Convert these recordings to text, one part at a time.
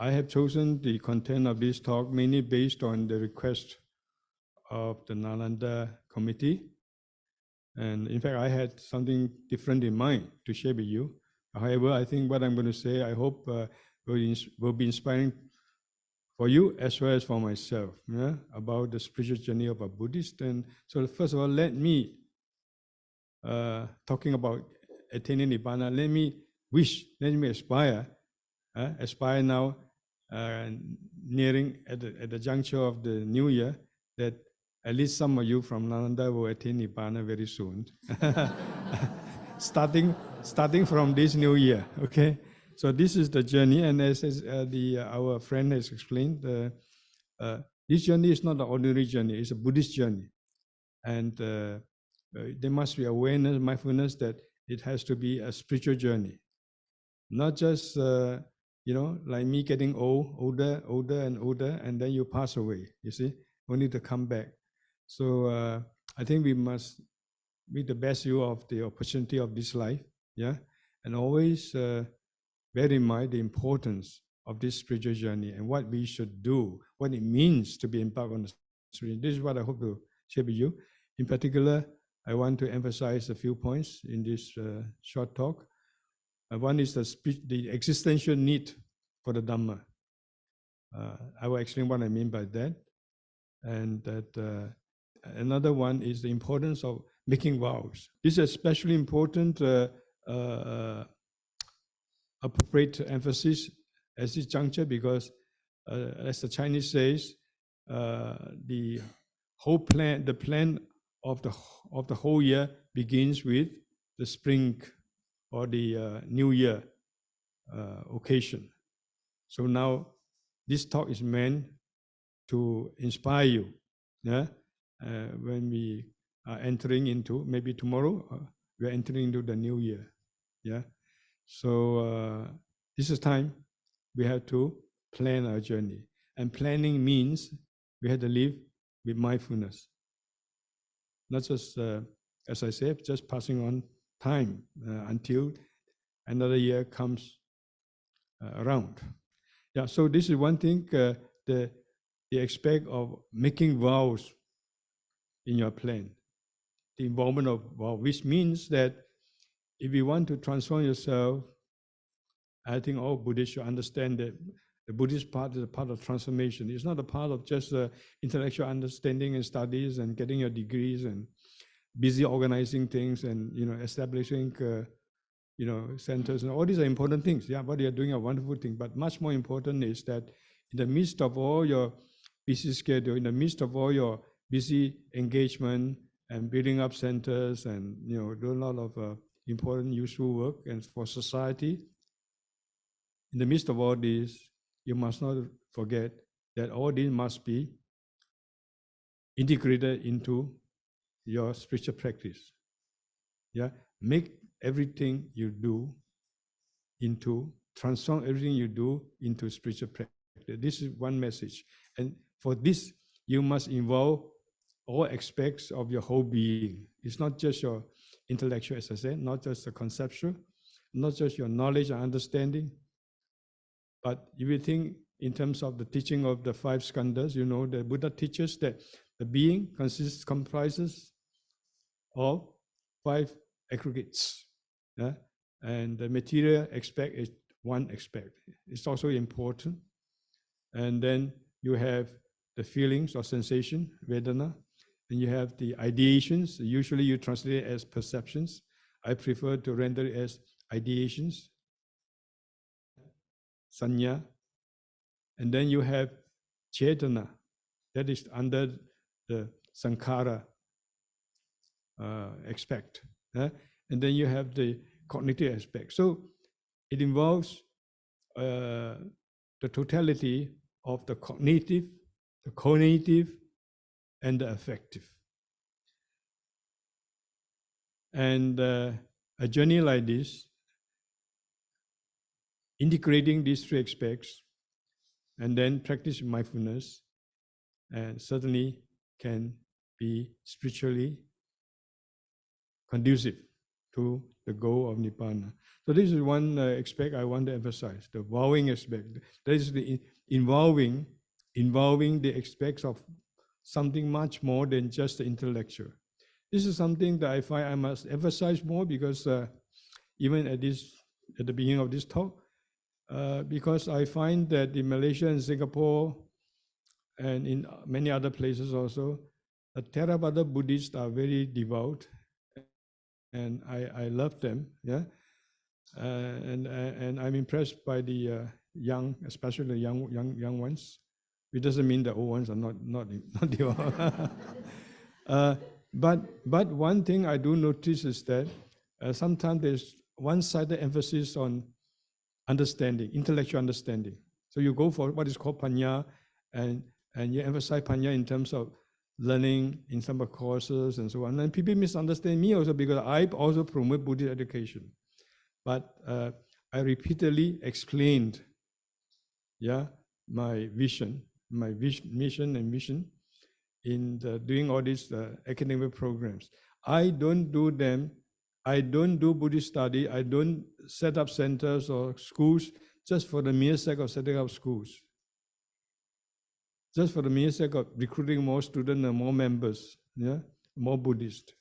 I have chosen the content of this talk mainly based on the request of the Nalanda committee. And in fact, I had something different in mind to share with you. However, I think what I'm going to say, I hope will be inspiring for you as well as for myself, yeah, about the spiritual journey of a Buddhist. And so first of all, let me, talking about attaining Nibbana, let me aspire now, nearing at the juncture of the new year, that at least some of you from Nalanda will attain Nibbana very soon. starting from this new year, okay? So this is the journey, and as our friend has explained, this journey is not an ordinary journey, it's a Buddhist journey. And there must be awareness, mindfulness that it has to be a spiritual journey. Not just, like me getting older and older, and then you pass away, you see, only to come back. So I think we must make the best use of the opportunity of this life, yeah, and always bear in mind the importance of this spiritual journey and what we should do, what it means to be embarked on the spiritual. This is what I hope to share with you. In particular, I want to emphasize a few points in this short talk. One is the existential need for the Dhamma. I will explain what I mean by that. And that another one is the importance of making vows. This is especially important, appropriate emphasis at this juncture, because as the Chinese says, the plan of the whole year begins with the spring or the New Year occasion. So now this talk is meant to inspire you, yeah? When we are entering into, maybe tomorrow, we are entering into the new year, yeah? So this is time we have to plan our journey. And planning means we have to live with mindfulness. Not just, as I said, just passing on time until another year comes around. Yeah, so this is one thing, the aspect of making vows in your plan. The involvement of vow, which means that if you want to transform yourself, I think all Buddhists should understand that the Buddhist part is a part of transformation. It's not a part of just intellectual understanding and studies and getting your degrees and busy organizing things and establishing centers, and all these are important things. Yeah, what you're doing are wonderful things. But much more important is that in the midst of all your busy schedule, in the midst of all your busy engagement and building up centers and do a lot of important, useful work and for society, in the midst of all this, you must not forget that all this must be integrated into your spiritual practice. Yeah, make everything you do transform everything you do into spiritual practice. This is one message. And for this, you must involve all aspects of your whole being. It's not just your intellectual, as I said, not just the conceptual, not just your knowledge and understanding, but if you think in terms of the teaching of the 5 skandhas, the Buddha teaches that the being comprises of 5 aggregates. Yeah? And the material aspect is one aspect. It's also important. And then you have the feelings or sensation, Vedana, and you have the ideations. Usually you translate it as perceptions. I prefer to render it as ideations, Sanya. And then you have Chetana, that is under the Sankhara aspect. And then you have the cognitive aspect. So it involves the totality of the cognitive, the cognitive, and the affective. And a journey like this, integrating these 3 aspects, and then practice mindfulness, and certainly can be spiritually conducive to the goal of Nibbana. So this is one aspect I want to emphasize, the vowing aspect. That is the involving the aspects of something much more than just the intellectual. This is something that I find I must emphasize more because even at the beginning of this talk, because I find that in Malaysia and Singapore and in many other places also, the Theravada Buddhists are very devout, and I love them. Yeah, and I'm impressed by the young, especially the young ones. It doesn't mean the old ones are not devout. But one thing I do notice is that sometimes there's one-sided emphasis on understanding, intellectual understanding. So you go for what is called panya, and you emphasize panya in terms of learning in some of courses and so on. And people misunderstand me also because I also promote Buddhist education. But I repeatedly explained, my vision, mission and vision in doing all these academic programs. I don't do Buddhist study. I don't set up centers or schools just for the mere sake of setting up schools. Just for the mere sake of recruiting more students and more members, more Buddhists.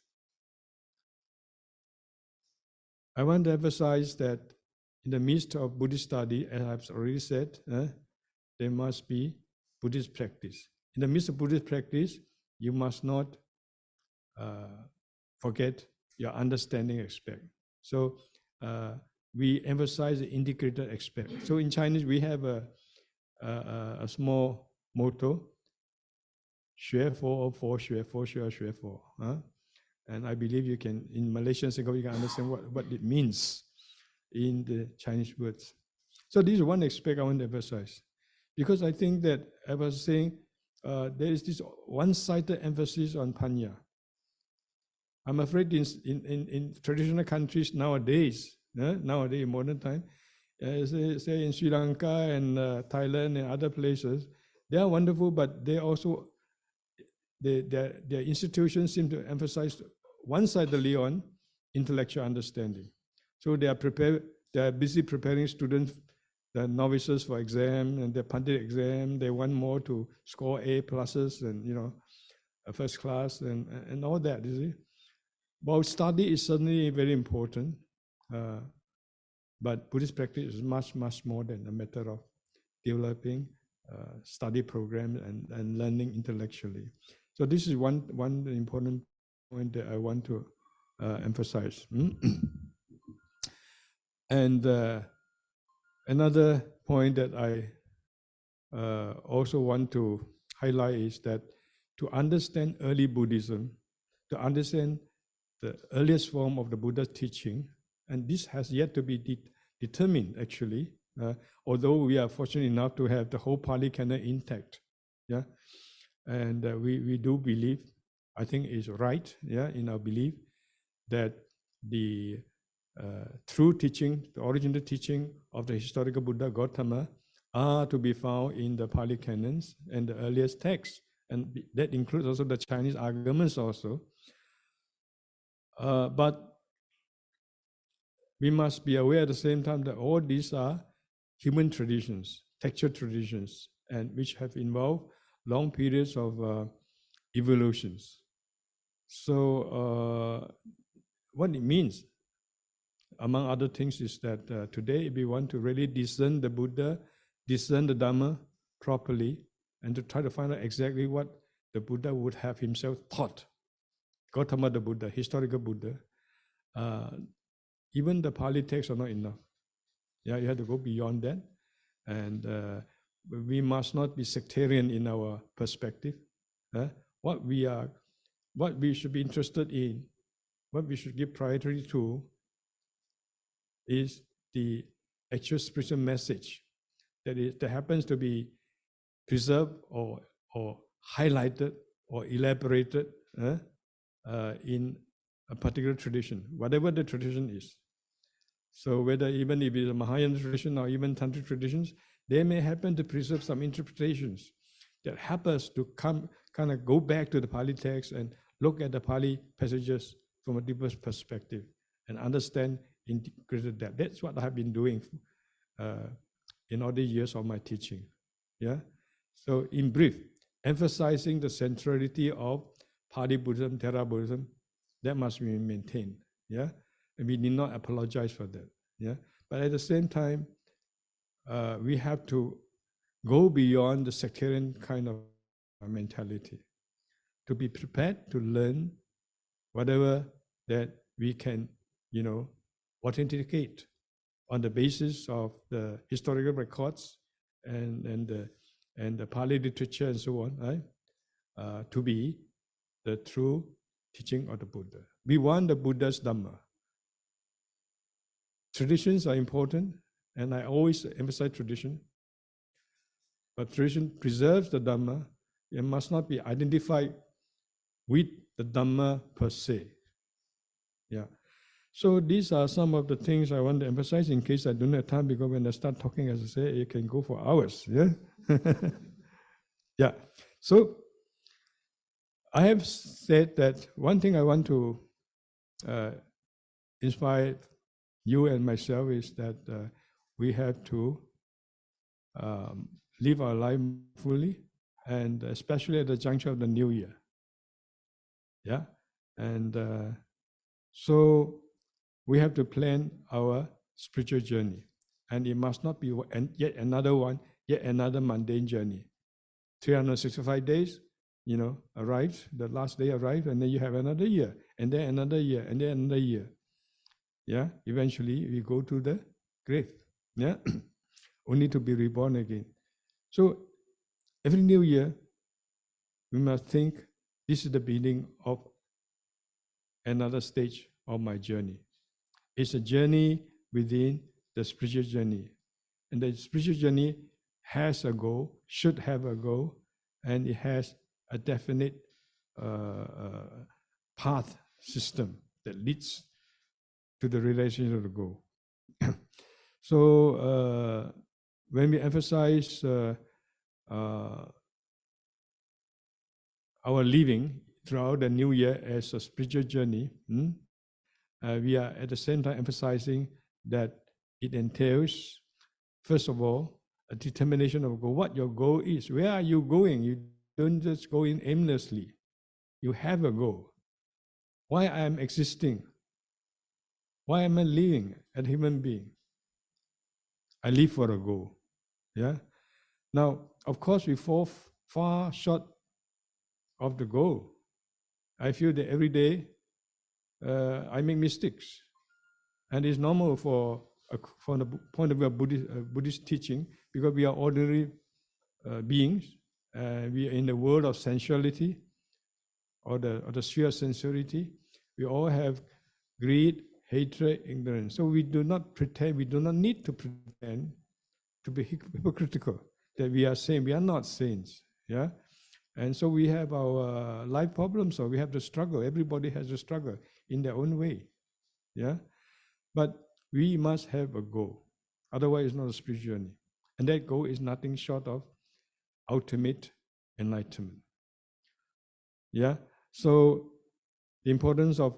I want to emphasize that in the midst of Buddhist study, as I've already said, there must be Buddhist practice. In the midst of Buddhist practice, you must not forget your understanding aspect. So we emphasize the integrated aspect. So in Chinese, we have a small motto, 学佛而佛学，佛学而学佛. And I believe you can, in Malaysian, Singapore, you can understand what it means in the Chinese words. So this is one aspect I want to emphasize. Because I think that, I was saying, there is this one-sided emphasis on panya. I'm afraid in traditional countries nowadays, nowadays in modern time, say in Sri Lanka and Thailand and other places, they are wonderful, but they also, their institutions seem to emphasize one-sidedly on intellectual understanding. So they are busy preparing students, the novices for exam and the pandit exam. They want more to score A pluses and a first class and all that. You see, well, study is certainly very important, but Buddhist practice is much more than a matter of developing study programs and learning intellectually. So this is one important point that I want to emphasize. And another point that I also want to highlight is that to understand early Buddhism, to understand the earliest form of the Buddha's teaching, and this has yet to be determined actually, although we are fortunate enough to have the whole Pali Canon intact. Yeah. And we do believe, I think it's right, in our belief, that the true teaching, the original teaching of the historical Buddha Gautama are to be found in the Pali canons and the earliest texts. And that includes also the Chinese arguments also. But we must be aware at the same time that all these are human traditions, textual traditions, and which have involved long periods of evolutions. So what it means, among other things, is that today if we want to really discern the Buddha, discern the Dhamma properly, and to try to find out exactly what the Buddha would have himself taught, Gautama the Buddha, historical Buddha, even the Pali texts are not enough. Yeah, you have to go beyond that. And we must not be sectarian in our perspective. What we should be interested in, what we should give priority to, is the actual spiritual message that happens to be preserved or highlighted or elaborated in a particular tradition, whatever the tradition is. So whether even if it's a Mahayana tradition or even Tantric traditions, they may happen to preserve some interpretations that help us to kind of go back to the Pali text and look at the Pali passages from a deeper perspective and understand integrated depth. That's what I have been doing in all the years of my teaching. Yeah. So in brief, emphasizing the centrality of Pali Buddhism, Theravada Buddhism, that must be maintained. Yeah. And we need not apologize for that. Yeah. But at the same time, we have to go beyond the sectarian kind of mentality, to be prepared to learn whatever that we can, authenticate on the basis of the historical records and the Pali literature and so on, right? To be the true teaching of the Buddha. We want the Buddha's Dhamma. Traditions are important, and I always emphasize tradition. But tradition preserves the Dhamma. It must not be identified with the Dhamma per se. Yeah. So these are some of the things I want to emphasize in case I don't have time, because when I start talking, as I say, it can go for hours. Yeah. Yeah. So I have said that one thing I want to inspire you and myself is that we have to live our life fully, and especially at the juncture of the new year. Yeah. And so we have to plan our spiritual journey, and it must not be yet another mundane journey. 365 days, arrived, the last day arrived, and then you have another year, and then another year, and then another year. Yeah, eventually we go to the grave, yeah, only to be reborn again. So every new year, we must think, this is the beginning of another stage of my journey. It's a journey within the spiritual journey. And the spiritual journey has a goal, should have a goal, and it has a definite path system that leads to the realization of the goal. So when we emphasize our living throughout the new year as a spiritual journey, we are at the same time emphasizing that it entails, first of all, a determination of goal, what your goal is. Where are you going? You don't just go in aimlessly. You have a goal. Why I am existing? Why am I living as a human being? I live for a goal. Yeah. Now, of course, we fall far short of the goal. I feel that every day I make mistakes, and it's normal from the point of view of Buddhist teaching, because we are ordinary beings. We are in the world of sensuality, or the sphere of sensuality. We all have greed, hatred, ignorance. So we do not pretend, we do not need to pretend to be hypocritical that we are saints. We are not saints. Yeah. And so we have our life problems, or we have the struggle. Everybody has a struggle in their own way. Yeah. But we must have a goal. Otherwise, it's not a spiritual journey. And that goal is nothing short of ultimate enlightenment. Yeah. So the importance of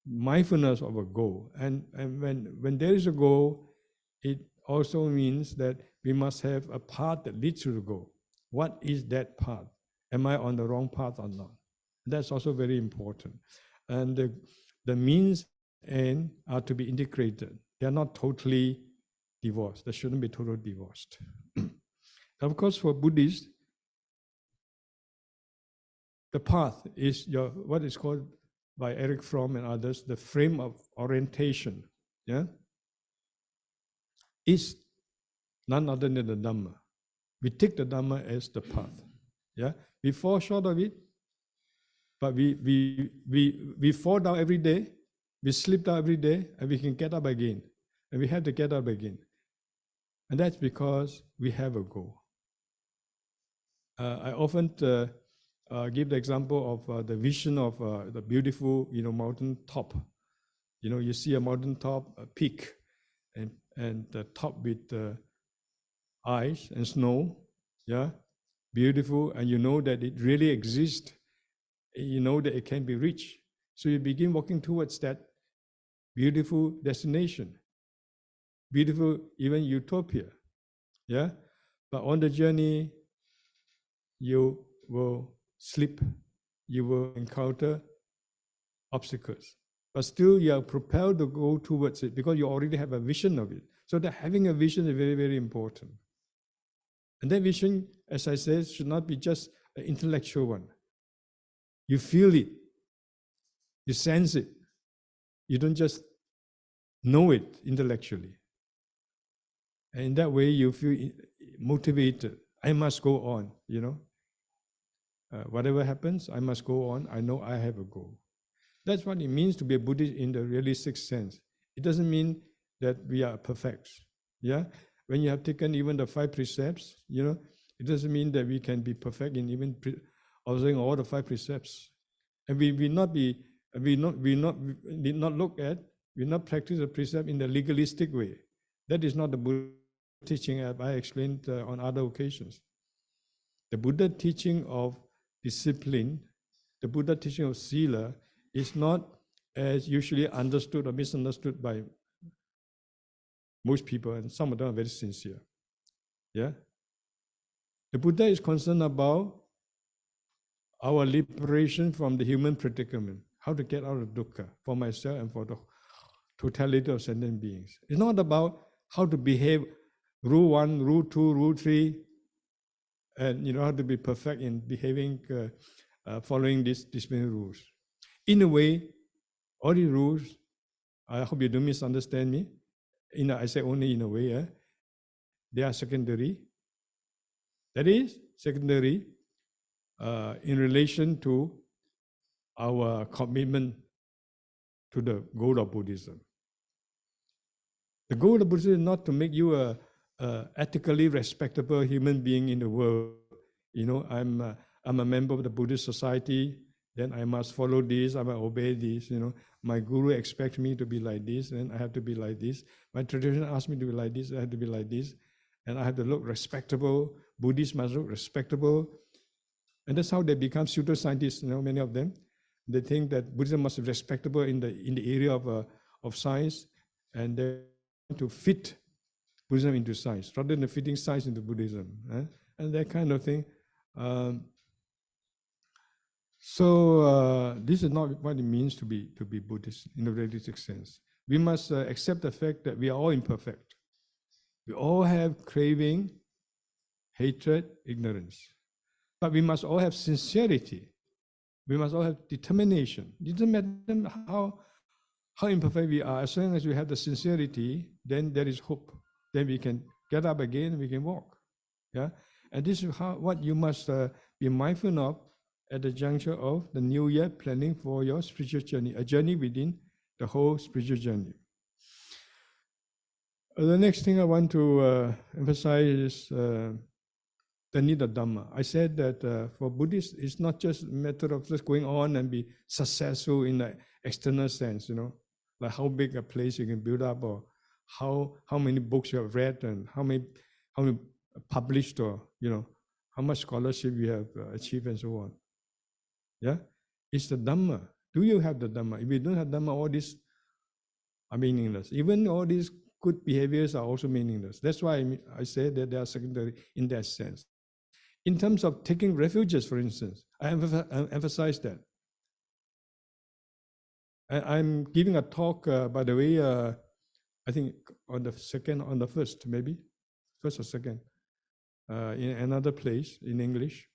mindfulness of a goal. And when there is a goal, it also means that we must have a path that leads to the goal. What is that path? Am I on the wrong path or not? That's also very important. And the means and are to be integrated. They are not totally divorced. They shouldn't be totally divorced. Of course, for Buddhists, the path is what is called by Eric Fromm and others, the frame of orientation. Yeah, is none other than the Dhamma. We take the Dhamma as the path. Yeah, we fall short of it, but we fall down every day, we slip down every day, and we can get up again. And we have to get up again. And that's because we have a goal. I often give the example of the vision of the beautiful, mountain top. You see a mountain top, a peak, and the top with ice and snow, yeah, beautiful, and you know that it really exists. You know that it can be reached. So you begin walking towards that beautiful destination, beautiful even utopia. Yeah, but on the journey, you will slip, you will encounter obstacles, but still you are propelled to go towards it because you already have a vision of it. So that having a vision is very, very important. And that vision, as I said, should not be just an intellectual one. You feel it, you sense it. You don't just know it intellectually. And in that way, you feel motivated. I must go on, you know. Whatever happens, I must go on. I know I have a goal. That's what it means to be a Buddhist in the realistic sense. It doesn't mean that we are perfect. Yeah, when you have taken even the 5 precepts, you know, it doesn't mean that we can be perfect in even observing all the 5 precepts. And we need not practice the precept in the legalistic way. That is not the Buddha teaching, as I explained on other occasions. The Buddha teaching of discipline, the Buddha teaching of sila, is not as usually understood or misunderstood by most people, and some of them are very sincere. Yeah? The Buddha is concerned about our liberation from the human predicament, how to get out of dukkha for myself and for the totality of sentient beings. It's not about how to behave, rule 1, rule 2, rule 3, and you know how to be perfect in behaving, following these many rules. In a way, all these rules, I hope you don't misunderstand me. I say only in a way, they are secondary. That is secondary in relation to our commitment to the goal of Buddhism. The goal of Buddhism is not to make you a ethically respectable human being in the world. You know, I'm a member of the Buddhist society, then I must follow this, I must obey this. You know, my guru expects me to be like this, and I have to be like this. My tradition asks me to be like this, I have to be like this, and I have to look respectable. Buddhists must look respectable, and that's how they become pseudoscientists. You know, many of them, they think that Buddhism must be respectable in the area of science, and they want to fit Buddhism into science rather than fitting science into Buddhism, and that kind of thing. So this is not what it means to be Buddhist in a realistic sense. We must accept the fact that we are all imperfect. We all have craving, hatred, ignorance. But we must all have sincerity. We must all have determination. It doesn't matter how imperfect we are. As long as we have the sincerity, then there is hope. Then we can get up again and we can walk. Yeah, and this is what you must be mindful of at the juncture of the new year, planning for your spiritual journey, a journey within the whole spiritual journey. The next thing I want to emphasize is the need of Dhamma. I said that for Buddhists, it's not just a matter of just going on and be successful in the external sense, you know, like how big a place you can build up, or how many books you have read, and how many published, or you know, how much scholarship you have achieved, and so on. Yeah, it's the Dhamma. Do you have the Dhamma? If you don't have Dhamma, all these are meaningless. Even all these good behaviors are also meaningless. That's why I say that they are secondary in that sense. In terms of taking refuges, for instance, I emphasize that. I'm giving a talk, by the way, I think on the first, maybe, first or second, in another place in English,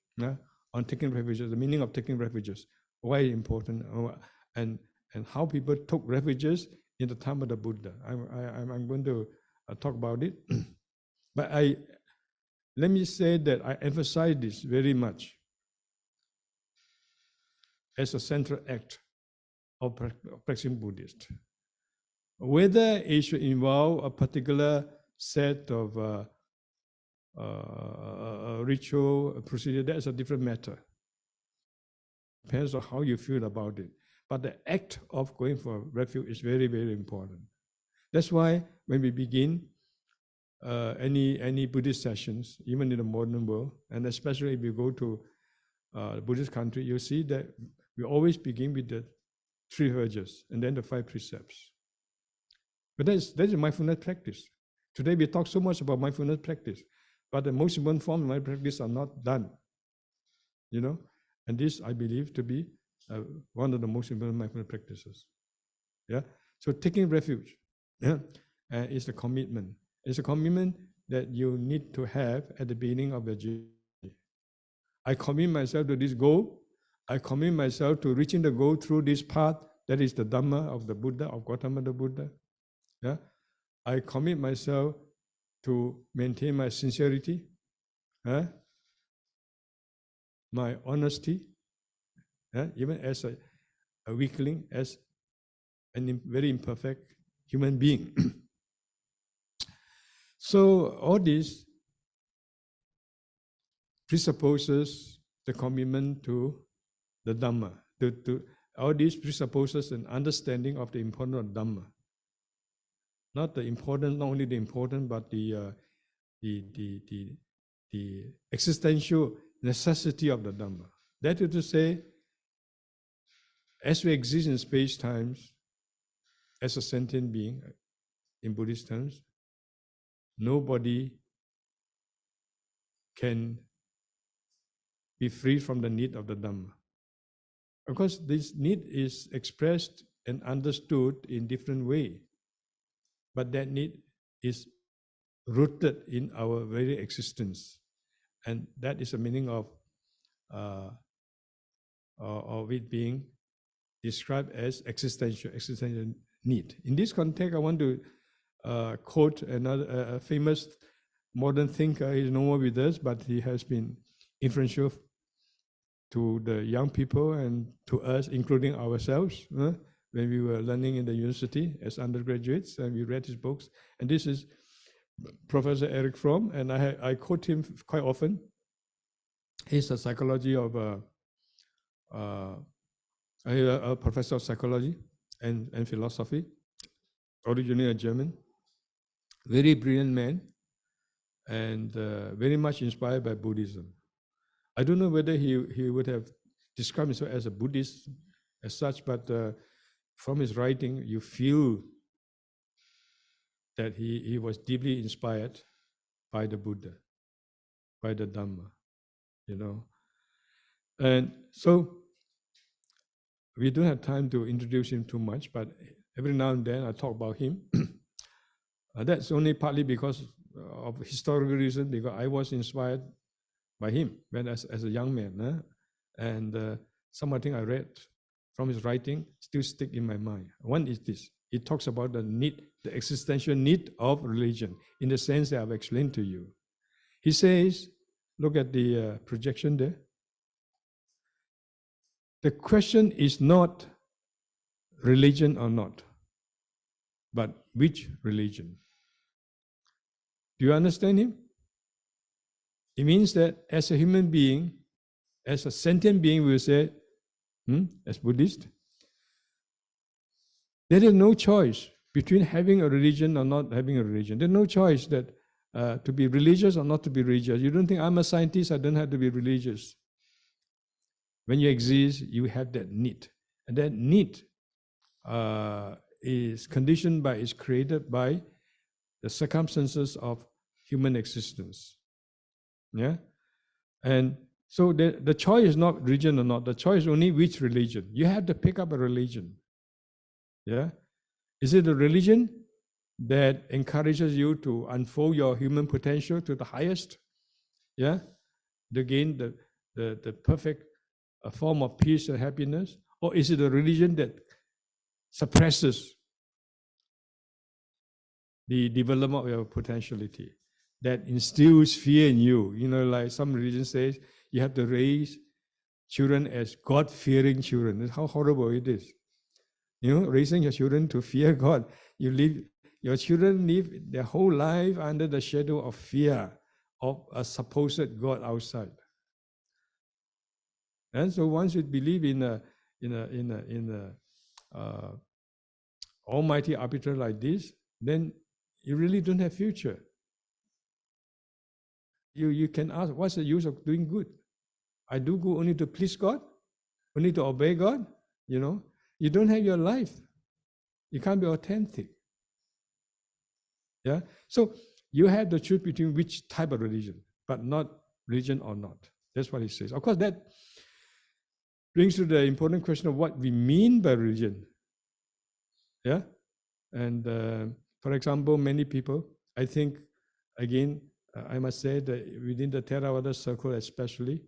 on taking refuges, the meaning of taking refuges, why important, and how people took refuges in the time of the Buddha. I'm going to talk about it, but let me say that I emphasize this very much as a central act of practicing Buddhist. Whether it should involve a particular set of ritual procedure, that's a different matter. Depends on how you feel about it. But the act of going for refuge is very, very important. That's why when we begin any Buddhist sessions, even in the modern world, and especially if you go to the Buddhist country, you see that we always begin with the 3 urges and then the 5 precepts. But that's a mindfulness practice. Today we talk so much about mindfulness practice, but the most important form of mindfulness practice are not done. And this I believe to be one of the most important mindfulness practices. Yeah. So taking refuge, is a commitment. It's a commitment that you need to have at the beginning of the journey. I commit myself to this goal. I commit myself to reaching the goal through this path. That is the Dhamma of the Buddha, of Gautama the Buddha. Yeah. I commit myself to maintain my sincerity, my honesty, even as a weakling, as a very imperfect human being. So all this presupposes the commitment to the Dhamma. All this presupposes an understanding of the importance of Dhamma. Not only the important, but the existential necessity of the Dhamma. That is to say, as we exist in space-times, as a sentient being, in Buddhist terms, nobody can be free from the need of the Dhamma. Of course, this need is expressed and understood in different ways, but that need is rooted in our very existence, and that is the meaning of it being described as existential need. In this context, I want to quote another famous modern thinker. He's no more with us, but he has been influential to the young people and to us, including ourselves, when we were learning in the university as undergraduates, and we read his books. And this is Professor Eric Fromm, and I quote him quite often. He's a psychology of a professor of psychology and philosophy, originally a German, very brilliant man, and very much inspired by Buddhism. I don't know whether he would have described himself as a Buddhist as such, but from his writing, you feel that he was deeply inspired by the Buddha, by the Dhamma, And so we don't have time to introduce him too much, but every now and then I talk about him. That's only partly because of historical reason, because I was inspired by him when as a young man. And some of the things I read from his writing still stick in my mind. One is this: he talks about the existential need of religion in the sense that I've explained to you. He says, look at the projection there. The question is not religion or not, but which religion. Do you understand him? It means that as a human being, as a sentient being, we will say, as Buddhist, there is no choice between having a religion or not having a religion. There's no choice that to be religious or not to be religious. You don't think I'm a scientist, I don't have to be religious. When you exist, you have that need. And that need is conditioned by, is created by the circumstances of human existence. Yeah? And so the choice is not religion or not, the choice is only which religion. You have to pick up a religion. Yeah? Is it a religion that encourages you to unfold your human potential to the highest? Yeah? To gain the perfect form of peace and happiness? Or is it a religion that suppresses the development of your potentiality, that instills fear in you? Like some religion says, you have to raise children as God-fearing children. That's how horrible it is. Raising your children to fear God. Your children live their whole life under the shadow of fear of a supposed God outside. And so once you believe in a almighty arbiter like this, then you really don't have future. You can ask, what's the use of doing good? I do good only to please God, only to obey God. You don't have your life. You can't be authentic. Yeah. So you have the choose between which type of religion, but not religion or not. That's what he says. Of course, that brings to the important question of what we mean by religion. Yeah. And for example, many people, I think, again, I must say that within the Theravada circle especially,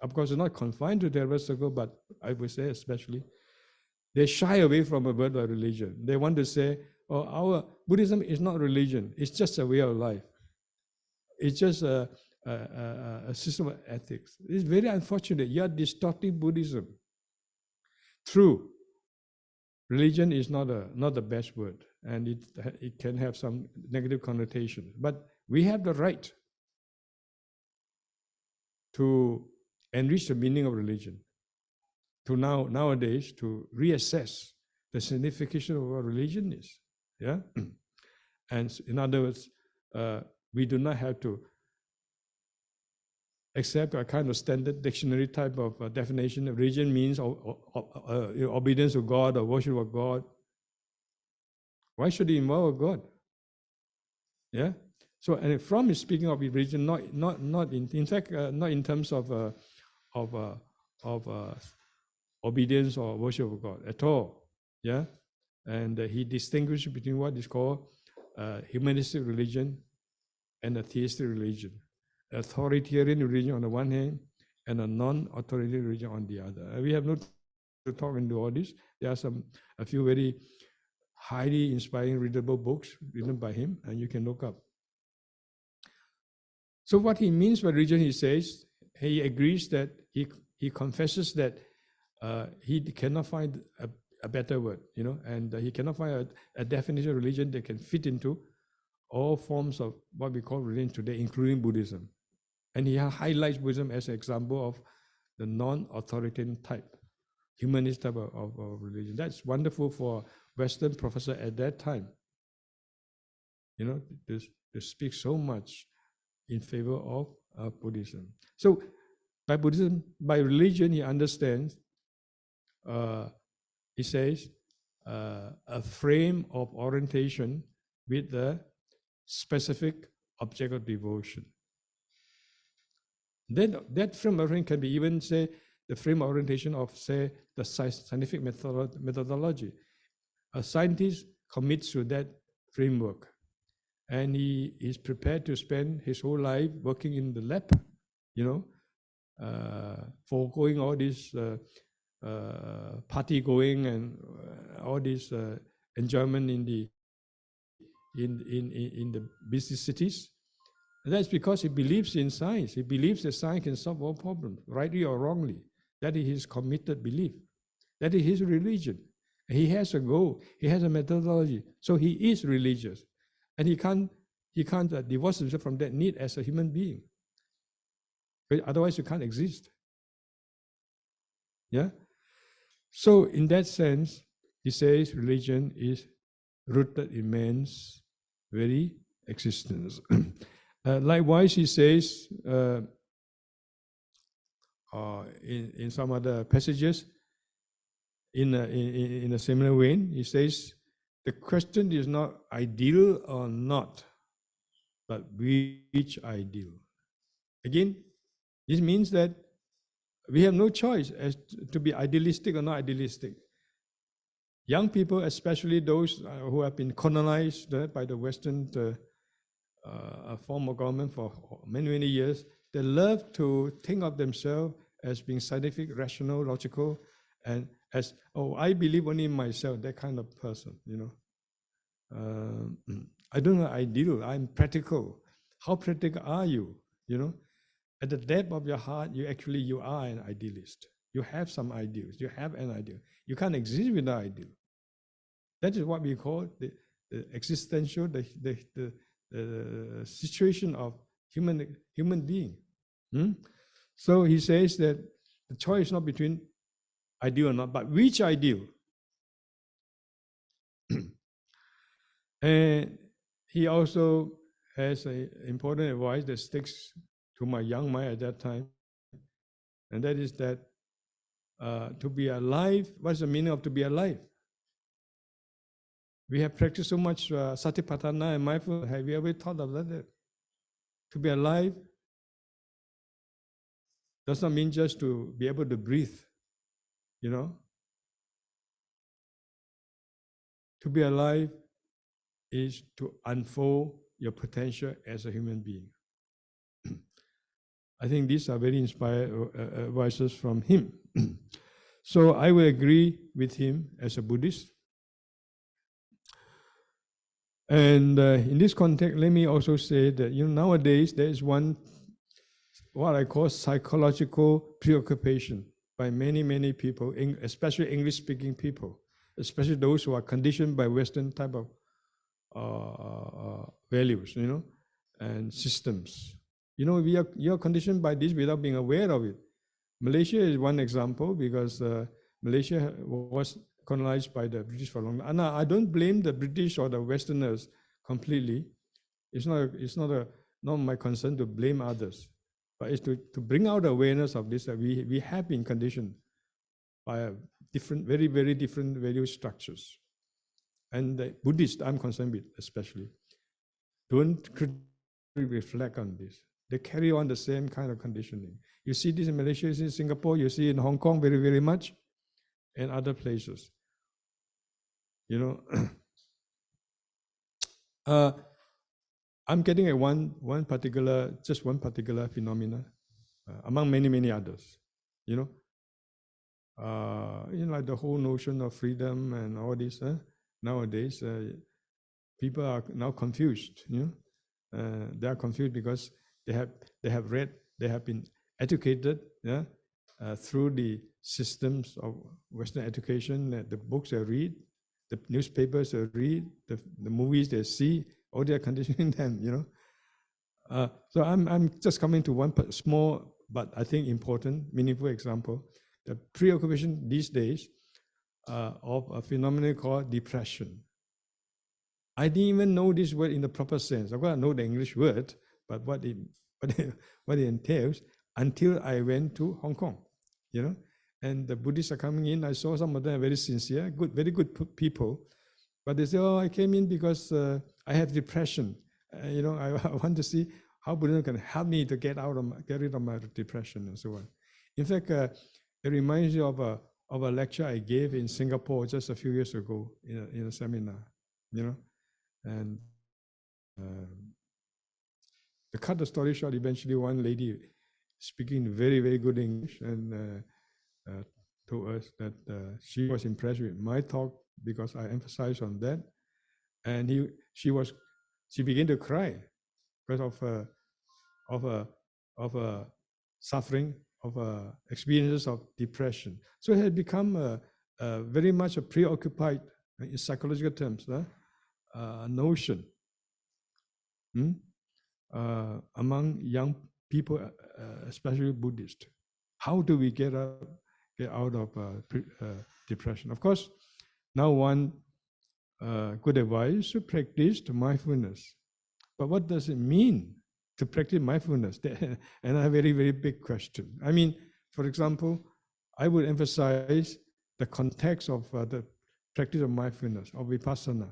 of course, it's not confined to Theravada circle, but I would say especially, they shy away from a word of religion. They want to say, oh, our Buddhism is not religion. It's just a way of life. It's just a system of ethics. It's very unfortunate. You are distorting Buddhism. True, religion is not the best word, and it can have some negative connotation. But we have the right to enrich the meaning of religion, to nowadays to reassess the signification of what religion is. Yeah, and in other words, we do not have to accept a kind of standard dictionary type of definition. Religion means obedience to God or worship of God. Why should it involve a God? Yeah. So, and from speaking of religion, not in fact, not in terms of obedience or worship of God at all. Yeah. And he distinguished between what is called humanistic religion and a theistic religion, authoritarian religion on the one hand, and a non-authoritarian religion on the other. We have no time to talk into all this. There are a few very highly inspiring, readable books written by him, and you can look up. So what he means by religion, he says, he agrees that he confesses that he cannot find a better word, and he cannot find a definition of religion that can fit into all forms of what we call religion today, including Buddhism. And he highlights Buddhism as an example of the non-authoritarian type, humanist type of religion. That's wonderful for Western professor at that time, to speak so much in favor of Buddhism. So by Buddhism, by religion, he understands, he says, a frame of orientation with the specific object of devotion. Then that frame of orientation can be even, say, the frame of orientation of, say, the scientific methodology. A scientist commits to that framework, and he is prepared to spend his whole life working in the lab, foregoing all this party going and all this enjoyment in the busy cities. And that's because he believes in science. He believes that science can solve all problems, rightly or wrongly. That is his committed belief. That is his religion. He has a goal. He has a methodology. So he is religious, and he can't divorce himself from that need as a human being. But otherwise, you can't exist. Yeah. So in that sense, he says religion is rooted in man's very existence. Likewise, he says in some other passages, in a similar vein, he says, the question is not ideal or not, but which ideal. Again, this means that we have no choice as to be idealistic or not idealistic. Young people, especially those who have been colonized by the Western form of government for many, many years, they love to think of themselves as being scientific, rational, logical, and as, I believe only in myself, that kind of person, I don't know ideal, I'm practical. How practical are you? At the depth of your heart, you are an idealist. You have some ideals. You have an ideal. You can't exist without ideal. That is what we call the existential, the situation of human being. So he says that the choice is not between ideal or not, but which ideal. And he also has an important advice that sticks to my young mind at that time, and that is that to be alive, what's the meaning of to be alive? We have practiced so much satipatthana and mindfulness. Have you ever thought of that? To be alive does not mean just to be able to breathe, you know. To be alive is to unfold your potential as a human being. I think these are very inspired advices from him. So I will agree with him as a Buddhist. And in this context, let me also say that nowadays there is one what I call psychological preoccupation by many people, especially English-speaking people, especially those who are conditioned by Western type of values, and systems. We are conditioned by this without being aware of it. Malaysia is one example because Malaysia was colonized by the British for a long time. And I don't blame the British or the Westerners completely. It's not my concern to blame others, but it's to bring out awareness of this, that we have been conditioned by different, very different value structures. And the Buddhists I'm concerned with especially don't critically reflect on this. They carry on the same kind of conditioning. You see this in Malaysia, you see in Singapore, you see in Hong Kong very much, and other places. I'm getting at one particular phenomena among many others. Like the whole notion of freedom and all this. Nowadays, people are now confused. They are confused because they have read, they have been educated, through the systems of Western education, the books they read, the newspapers they read, the movies they see, all they are conditioning them. So I'm just coming to one small but I think important, meaningful example. The preoccupation these days of a phenomenon called depression. I didn't even know this word in the proper sense. I've got to know the English word, but what it entails until I went to Hong Kong, And the Buddhists are coming in. I saw some of them are very sincere, very good people. But they say, I came in because I have depression. I want to see how Buddhism can help me to get rid of my depression and so on. In fact, it reminds me of a lecture I gave in Singapore just a few years ago in a seminar, And to cut the story short, eventually one lady speaking very good English and told us that she was impressed with my talk because I emphasized on that, and she began to cry because of suffering, of experiences of depression. So it had become very much a preoccupied, in psychological terms, notion among young people, especially Buddhists. How do we get out of depression? Of course, now one good advice is to practice mindfulness. But what does it mean to practice mindfulness? Another very big question. I mean, for example, I would emphasize the context of the practice of mindfulness, of vipassana.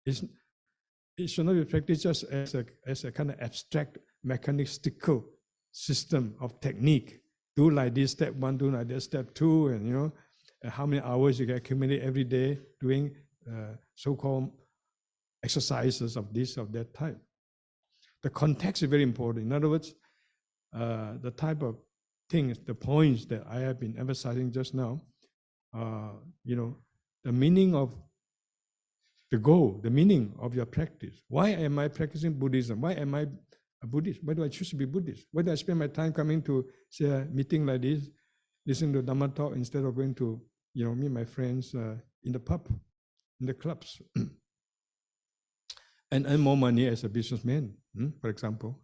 It should not be practiced just as a kind of abstract, mechanistical system of technique. Do like this, step one, do like that, step two, and how many hours you can accumulate every day doing so-called exercises of this, of that type. The context is very important. In other words, the type of things, the points that I have been emphasizing just now, the meaning of the goal, the meaning of your practice. Why am I practicing Buddhism? Why am I a Buddhist? Why do I choose to be Buddhist? Why do I spend my time coming to, say, a meeting like this, listening to Dhamma talk instead of going to, meet my friends in the pub, in the clubs, and earn more money as a businessman, for example.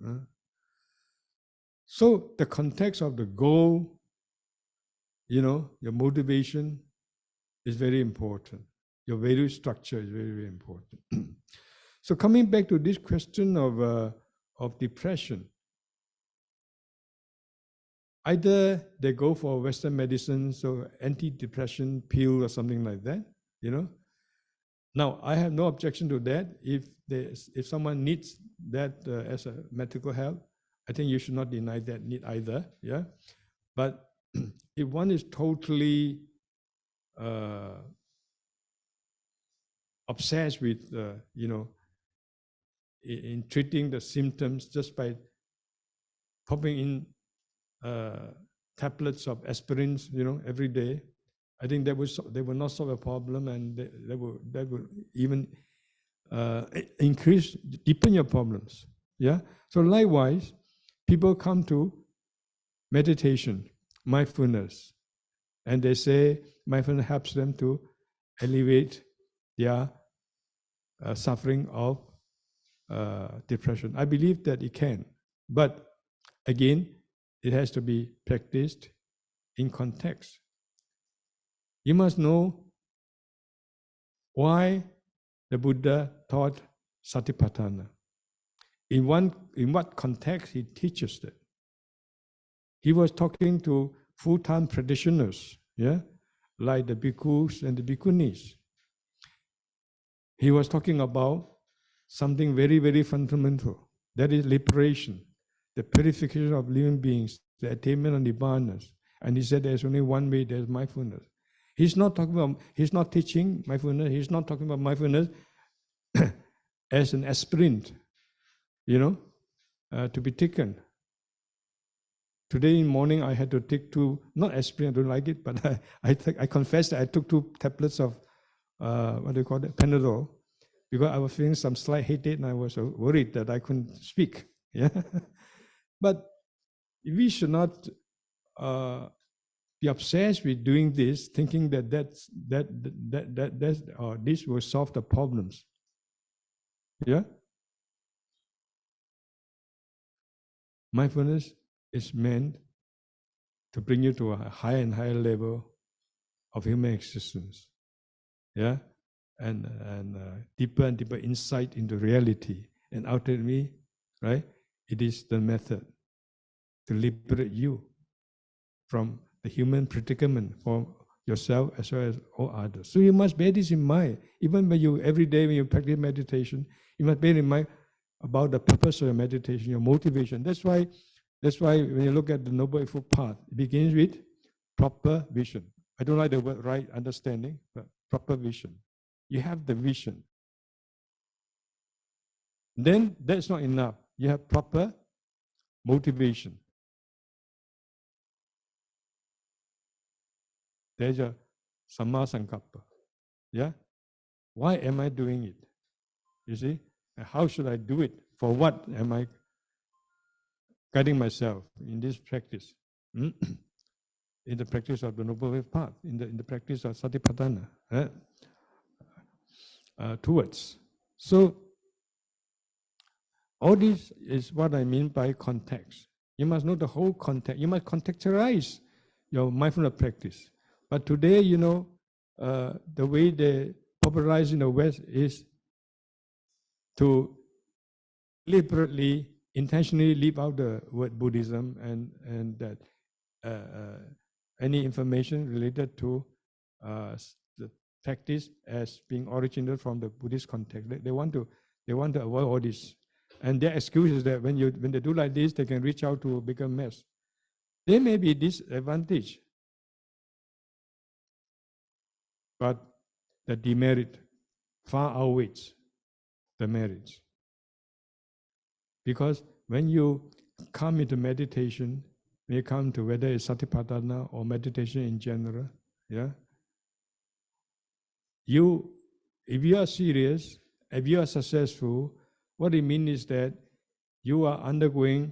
So the context of the goal, your motivation is very important. Your value structure is very important. So coming back to this question of depression, either they go for Western medicine, so anti-depression pill or something like that, Now, I have no objection to that. If someone needs that as a medical help, I think you should not deny that need either. Yeah, but if one is totally obsessed with, in treating the symptoms just by popping in tablets of aspirins, every day, I think they will not solve a problem, and they will even deepen your problems. Yeah. So likewise, people come to meditation, mindfulness, and they say mindfulness helps them to alleviate their suffering of depression. I believe that it can, but again, it has to be practiced in context. You must know why the Buddha taught Satipatthana. In what context he teaches that. He was talking to full-time practitioners, yeah, like the bhikkhus and the bhikkhunis. He was talking about something very, very fundamental. That is liberation, the purification of living beings, the attainment of nibbana. And he said there's only one way, there's mindfulness. He's not teaching mindfulness, he's not talking about mindfulness as an aspirin, to be taken. Today in morning, I had to take not aspirin, I don't like it, but I confess that I took 2 tablets of, Panadol, because I was feeling some slight headache and I was worried that I couldn't speak. Yeah, but we should not be obsessed with doing this, thinking that this will solve the problems. Yeah, mindfulness is meant to bring you to a higher and higher level of human existence. Yeah, and deeper and deeper insight into reality. And ultimately, right, it is the method to liberate you from the human predicament for yourself as well as all others. So you must bear this in mind. Even when every day when you practice meditation, you must bear in mind about the purpose of your meditation, your motivation. That's why when you look at the Noble Eightfold Path, it begins with proper vision. I don't like the word right understanding, but proper vision. You have the vision. Then that's not enough. You have proper motivation. There's a samma sankappa. Yeah? Why am I doing it? You see? And how should I do it? For what am I guiding myself in this practice? In the practice of the Noble Eightfold Path, in the practice of Satipatthana. Towards. So, all this is what I mean by context. You must know the whole context. You must contextualize your mindfulness practice. But today, the way they popularize in the West is to deliberately, intentionally leave out the word Buddhism and that any information related to the practice as being original from the Buddhist context. They want to avoid all this. And their excuse is that when they do like this, they can reach out to a bigger mass. There may be disadvantage, but the demerit far outweighs the merits. Because when you come into meditation, when you come to whether it's Satipatthana or meditation in general, yeah, if you are serious, if you are successful, what it means is that you are undergoing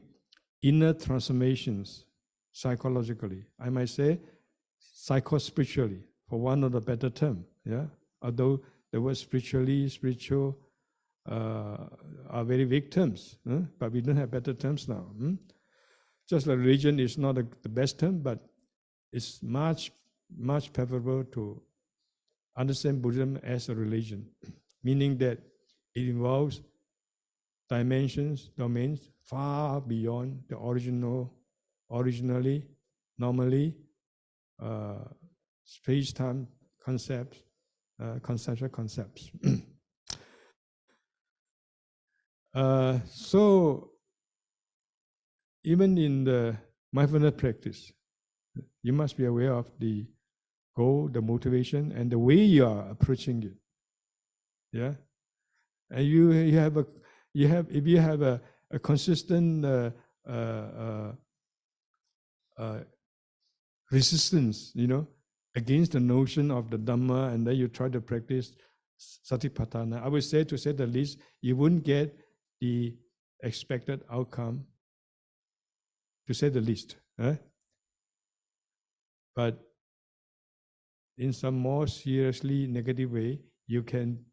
inner transformations psychologically. I might say psycho-spiritually, for one of the better term. Yeah, although the word spiritual are very vague terms, but we don't have better terms now. Just like religion is not the best term, but it's much preferable to understand Buddhism as a religion, meaning that it involves domains far beyond the normally space-time concepts conceptual concepts. So even in the mindfulness practice, you must be aware of the goal, the motivation, and the way you are approaching it. Yeah, and if you have a consistent resistance, against the notion of the Dhamma, and then you try to practice Satipatthana, I would say, to say the least, you wouldn't get the expected outcome, to say the least. But in some more seriously negative way, you can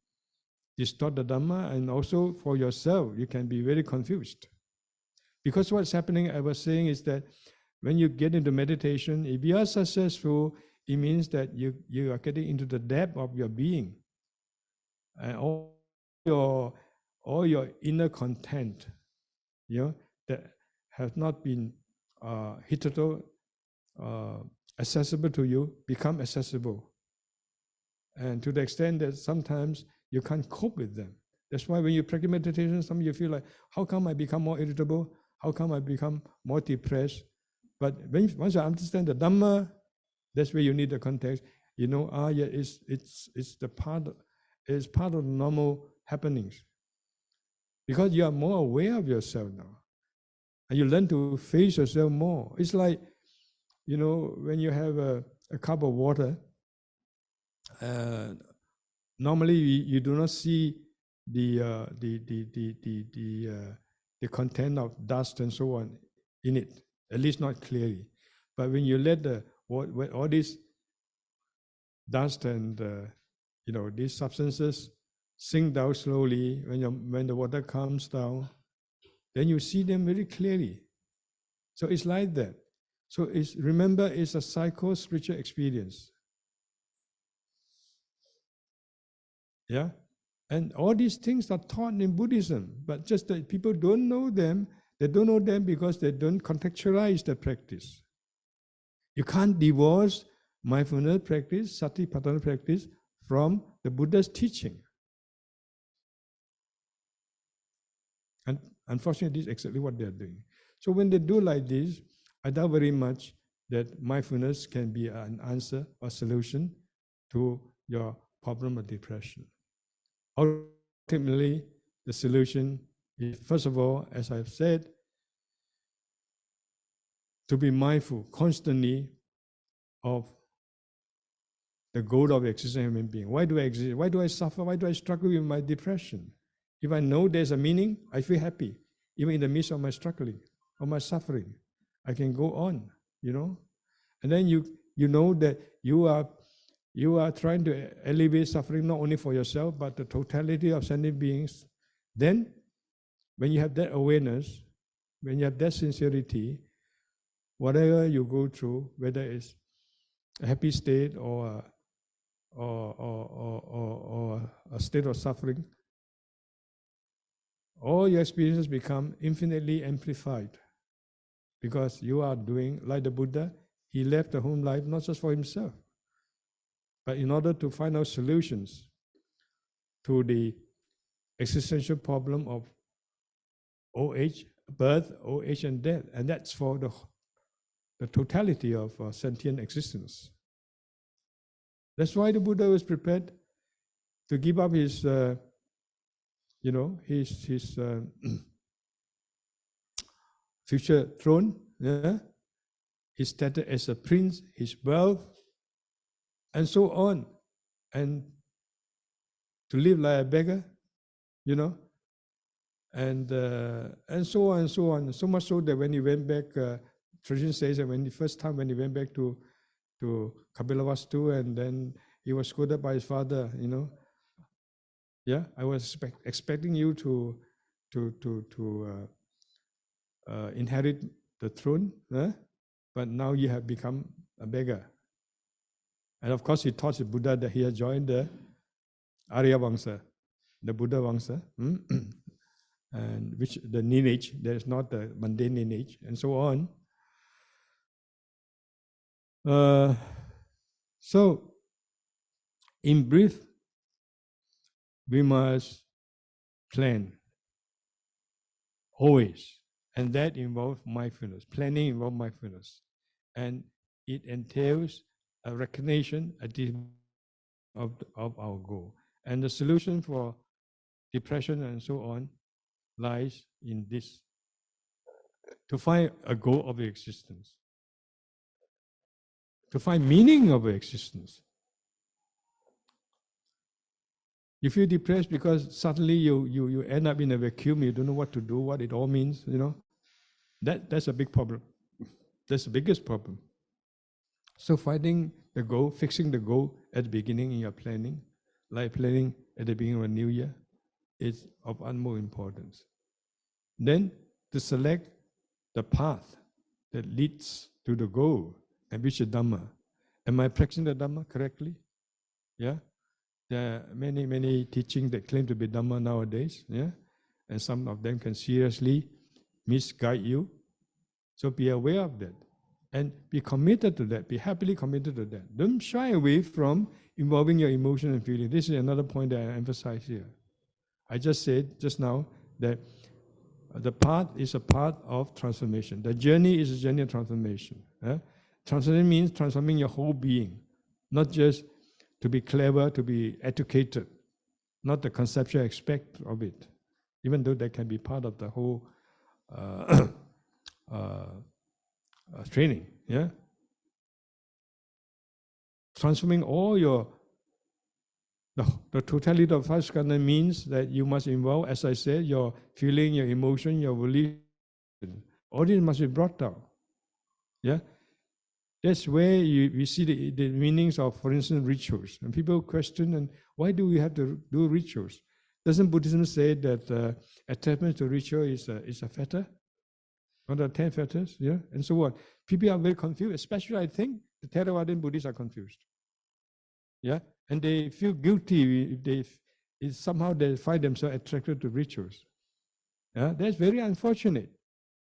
distort the Dhamma, and also for yourself, you can be very confused. Because what's happening, I was saying, is that when you get into meditation, if you are successful, it means that you are getting into the depth of your being. And all your inner content, that has not been hitherto accessible to you, become accessible. And to the extent that sometimes you can't cope with them. That's why when you practice meditation, sometimes you feel like, how come I become more irritable? How come I become more depressed? But once you understand the Dhamma, that's where you need the context. It's part of the normal happenings. Because you are more aware of yourself now. And you learn to face yourself more. It's like, when you have a cup of water, normally you do not see the content of dust and so on in it, at least not clearly. But when you let all this dust and these substances sink down slowly, when the water comes down, then you see them very clearly. So it's like that. So remember, it's a psycho-spiritual experience. Yeah? And all these things are taught in Buddhism, but just that people don't know them. They don't know them because they don't contextualize the practice. You can't divorce mindfulness practice, Satipatthana practice, from the Buddha's teaching. And unfortunately, this is exactly what they are doing. So when they do like this, I doubt very much that mindfulness can be an answer or solution to your problem of depression. Ultimately, the solution is, first of all, as I've said, to be mindful constantly of the goal of existing human being. Why do I exist? Why do I suffer? Why do I struggle with my depression? If I know there's a meaning, I feel happy. Even in the midst of my struggling or my suffering, I can go on, And then you know that you are trying to alleviate suffering not only for yourself, but the totality of sentient beings. Then, when you have that awareness, when you have that sincerity, whatever you go through, whether it's a happy state or a state of suffering, all your experiences become infinitely amplified, because you are doing like the Buddha. He left the home life not just for himself, but in order to find out solutions to the existential problem of old age, birth, old age, and death. And that's for the totality of sentient existence. That's why the Buddha was prepared to give up his future throne, his status as a prince, his wealth, and so on, and to live like a beggar, and so on and so on. So much so that when he went back, tradition says that when he went back to Kapilavastu, and then he was scolded by his father, I was expecting you to inherit the throne, but now you have become a beggar. And of course, he taught the Buddha that he had joined the Arya Vamsa, the Buddha Vamsa, and which the lineage, there is not the mundane lineage, and so on. So, in brief, we must plan always. And that involves mindfulness. Planning involves mindfulness. And it entails a recognition, a of our goal. And the solution for depression and so on lies in this, to find a goal of existence, to find meaning of existence. You feel depressed because suddenly you end up in a vacuum, you don't know what to do, what it all means, That's a big problem. That's the biggest problem. So finding the goal, fixing the goal at the beginning in your planning, like planning at the beginning of a new year, is of utmost importance. Then to select the path that leads to the goal and which is Dhamma. Am I practicing the Dhamma correctly? Yeah. There are many teachings that claim to be Dhamma nowadays. Yeah. And some of them can seriously misguide you. So be aware of that. And be committed to that. Be happily committed to that. Don't shy away from involving your emotion and feeling. This is another point that I emphasize here. I just said just now that the path is a path of transformation. The journey is a journey of transformation. Transformation means transforming your whole being, not just to be clever, to be educated, not the conceptual aspect of it, even though that can be part of the whole training. Yeah, transforming all your the totality of five skandha means that you must involve, as I said, your feeling, your emotion, your volition. All this must be brought down. Yeah, that's where we see the meanings of, for instance, rituals. And people question, and why do we have to do rituals? Doesn't Buddhism say that attachment to ritual is a fetter? One of the 10 fetters, yeah, and so on. People are very confused, especially I think the Theravadan Buddhists are confused. Yeah, and they feel guilty if somehow they find themselves attracted to rituals. Yeah, that's very unfortunate,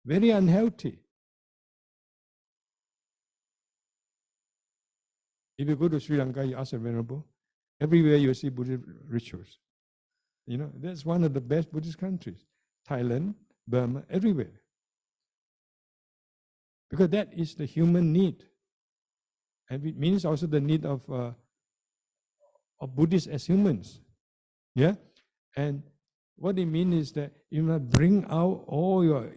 very unhealthy. If you go to Sri Lanka, you ask a venerable, everywhere you see Buddhist rituals. That's one of the best Buddhist countries. Thailand, Burma, everywhere. Because that is the human need. And it means also the need of Buddhists as humans. Yeah? And what it means is that you must bring out all your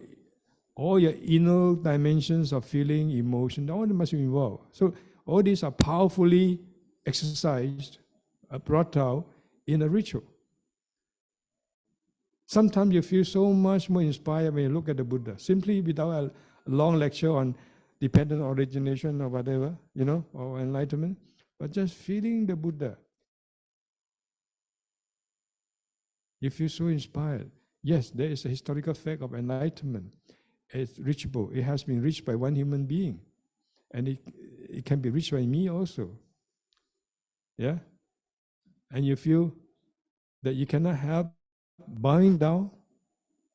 inner dimensions of feeling, emotion, all must be involved. So all these are powerfully exercised, brought out in a ritual. Sometimes you feel so much more inspired when you look at the Buddha, simply without a long lecture on dependent origination or whatever, or enlightenment, but just feeling the Buddha. You feel so inspired. Yes, there is a historical fact of enlightenment. It's reachable. It has been reached by one human being. And it can be reached by me also. Yeah? And you feel that you cannot help bowing down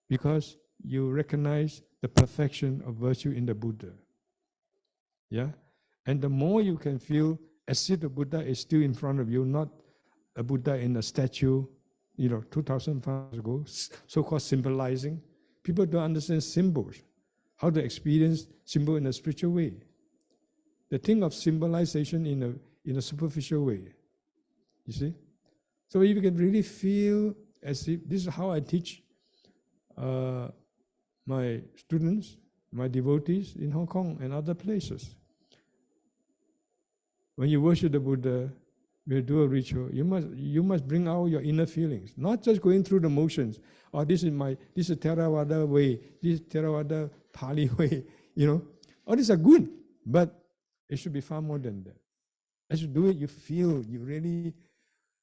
because you recognize the perfection of virtue in the Buddha. Yeah? And the more you can feel as if the Buddha is still in front of you, not a Buddha in a statue, 2,005 years ago, so-called symbolizing. People don't understand symbols, how to experience symbol in a spiritual way. The thing of symbolization in a superficial way, you see? So if you can really feel as if, this is how I teach my students, my devotees in Hong Kong and other places. When you worship the Buddha, when you do a ritual, you must bring out your inner feelings, not just going through the motions. Oh, this is Theravada way, this is Theravada Pali way, All these are good, but it should be far more than that. As you do it, you feel, you really,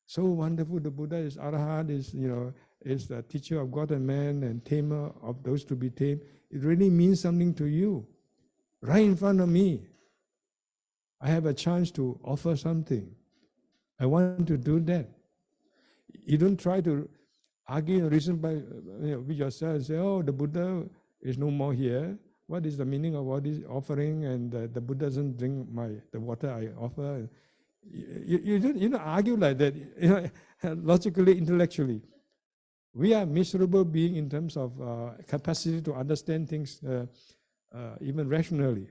so wonderful. The Buddha is Arhat, is the teacher of God and man and tamer of those to be tamed. It really means something to you. Right in front of me, I have a chance to offer something. I want to do that. You don't try to argue and reason with yourself and say, oh, the Buddha is no more here. What is the meaning of all this offering? And the Buddha doesn't drink the water I offer. You don't argue like that, logically, intellectually. We are miserable being in terms of capacity to understand things even rationally,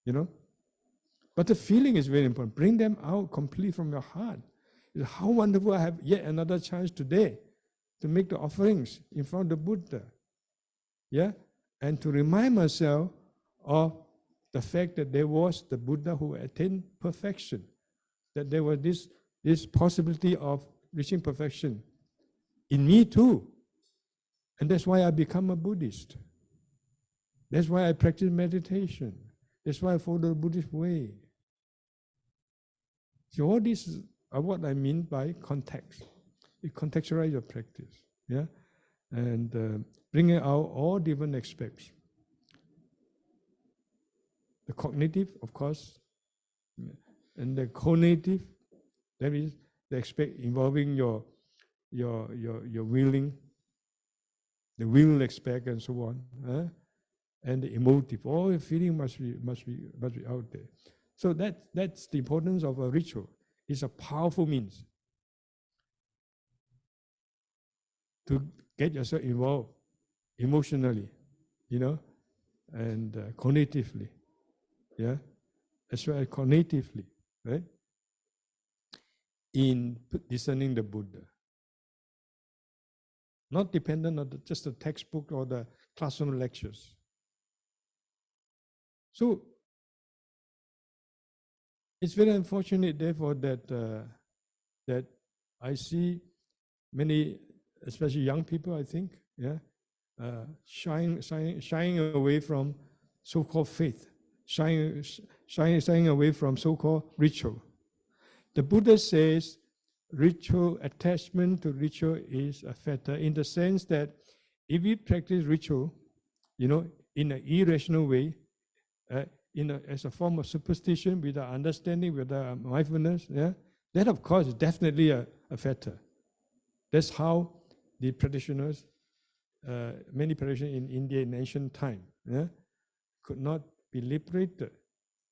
you know. But the feeling is very important. Bring them out completely from your heart. How wonderful, I have yet another chance today to make the offerings in front of the Buddha. Yeah? And to remind myself of the fact that there was the Buddha who attained perfection, that there was this possibility of reaching perfection in me too. And that's why I become a Buddhist. That's why I practice meditation. That's why I follow the Buddhist way. So all this are what I mean by context. You contextualize your practice, yeah, and bring out all different aspects. The cognitive, of course, and the cognitive, that is the aspect involving your willing, the will aspect, and so on, and the emotive. All the feeling must be out there. So that's the importance of a ritual. It's a powerful means to get yourself involved emotionally, and cognitively, yeah, as well as cognitively, right, in discerning the Buddha. Not dependent on just the textbook or the classroom lectures. So it's very unfortunate, therefore, that I see many, especially young people, I think, yeah, shying away from so-called faith, shying away from so-called ritual. The Buddha says ritual, attachment to ritual is a fetter, in the sense that if we practice ritual, in an irrational way, as a form of superstition, without understanding, without mindfulness, yeah, that of course is definitely a fetter. That's how the practitioners, many practitioners in India in ancient time, yeah, could not be liberated,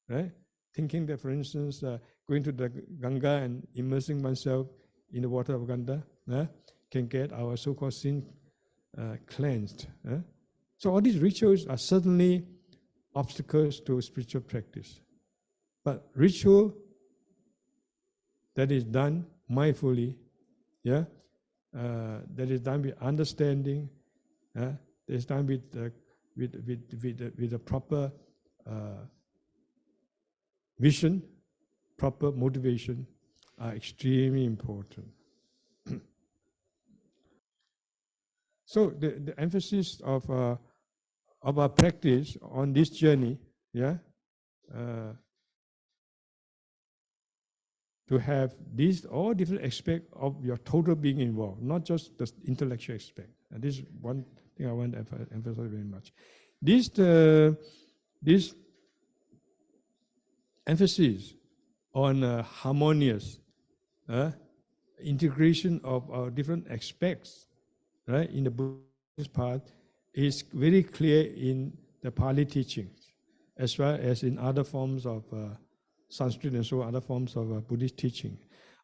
right? Thinking that, for instance, going to the Ganga and immersing oneself in the water of Ganga can get our so-called sin cleansed. So all these rituals are certainly obstacles to spiritual practice. But ritual that is done mindfully, yeah, that is done with understanding, that is done with a proper vision, proper motivation, are extremely important. So the emphasis of our practice on this journey, yeah, to have these all different aspects of your total being involved, not just the intellectual aspect. And this is one thing I want to emphasize very much. This emphasis on harmonious integration of our different aspects, right, in the Buddhist path is very clear in the Pali teachings, as well as in other forms of Sanskrit and so other forms of Buddhist teaching.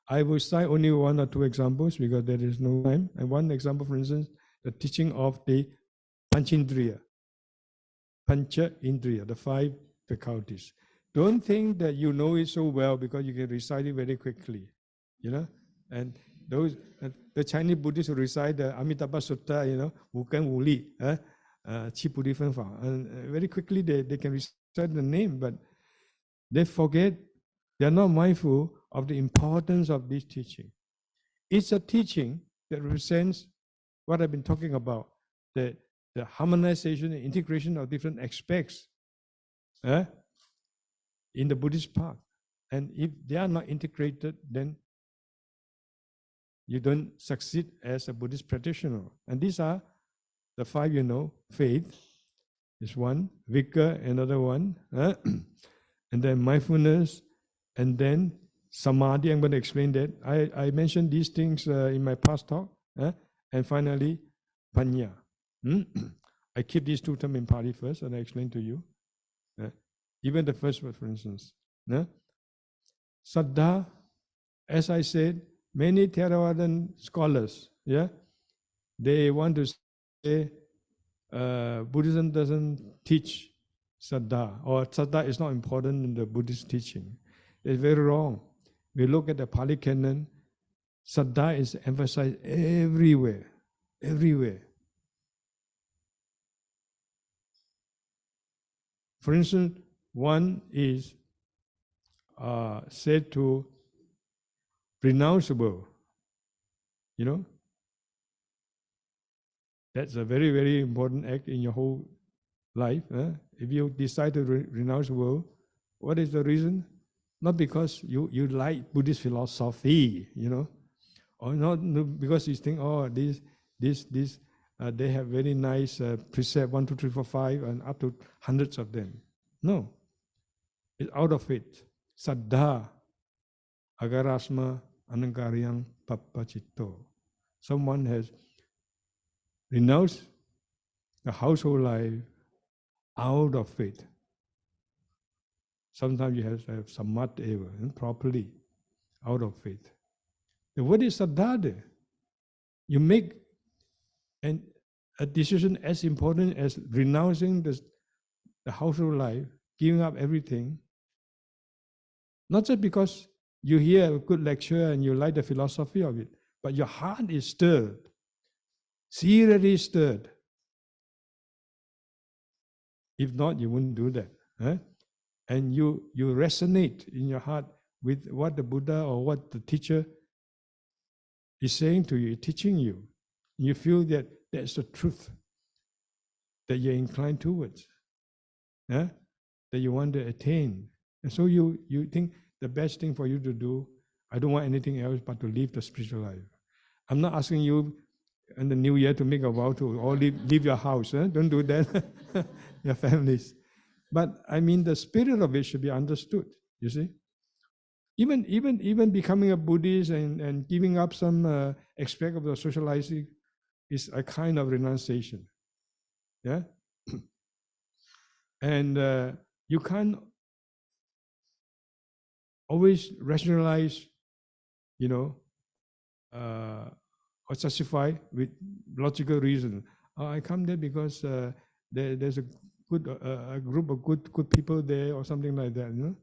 I will cite only one or two examples because there is no time. And one example, for instance, the teaching of the Pancha Indriya, the 5 faculties. Don't think that you know it so well because you can recite it very quickly, And those the Chinese Buddhists who recite the Amitabha Sutta, 无根无力, 七菩提分法, and very quickly they can recite the name, but they forget, they are not mindful of the importance of this teaching. It's a teaching that represents what I've been talking about, the harmonization and integration of different aspects in the Buddhist path. And if they are not integrated, then you don't succeed as a Buddhist practitioner. And these are the 5, faith is one, vigor another one, and then mindfulness, and then samadhi. I'm going to explain that. I mentioned these things in my past talk, and finally panya. I keep these 2 terms in Pali first, and I explain to you. Even the first word, for instance, saddha, as I said, many Theravadan scholars, yeah, they want to say Buddhism doesn't teach Saddha, or Saddha is not important in the Buddhist teaching. It's very wrong. We look at the Pali Canon, Saddha is emphasized everywhere, everywhere. For instance, one is said to renounce the world. You know, that's a very, very important act in your whole life. If you decide to renounce the world, what is the reason? Not because you like Buddhist philosophy, you know, or not because you think, oh, this, they have very nice precept 1, 2, 3, 4, 5, and up to hundreds of them. No, it's out of it. Saddha, agarasma, anankaryang, papachito. Someone has renounced the household life out of faith. Sometimes you have to have samat eva, properly, out of faith. What is saddha there? You make a decision as important as renouncing the household life, giving up everything, not just because you hear a good lecture and you like the philosophy of it, but your heart is stirred, seriously stirred. If not, you wouldn't do that. And you resonate in your heart with what the Buddha or what the teacher is saying to you, teaching you. You feel that that's the truth that you're inclined towards, that you want to attain. And so you think the best thing for you to do, I don't want anything else but to live the spiritual life. I'm not asking you in the new year to make a vow to all leave your house. Don't do that, your families. But I mean, the spirit of it should be understood, you see. Even becoming a Buddhist and giving up some aspect of the socializing is a kind of renunciation. Yeah? And you can't always rationalize, or justify with logical reason. I come there because there's a good a group of good people there, or something like that.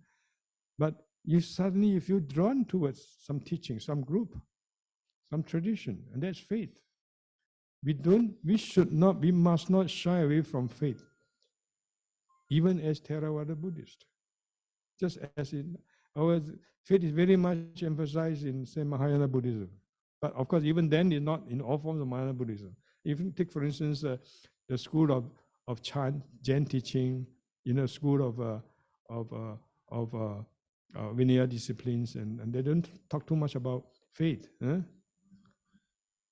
But you suddenly feel drawn towards some teaching, some group, some tradition, and that's faith. We must not shy away from faith, even as Theravada Buddhist. Just as our faith is very much emphasized in, say, Mahayana Buddhism. But of course, even then, it's not in all forms of Mahayana Buddhism. If you take, for instance, the school of Chan, Zen teaching, school of Vinaya disciplines, and they don't talk too much about faith.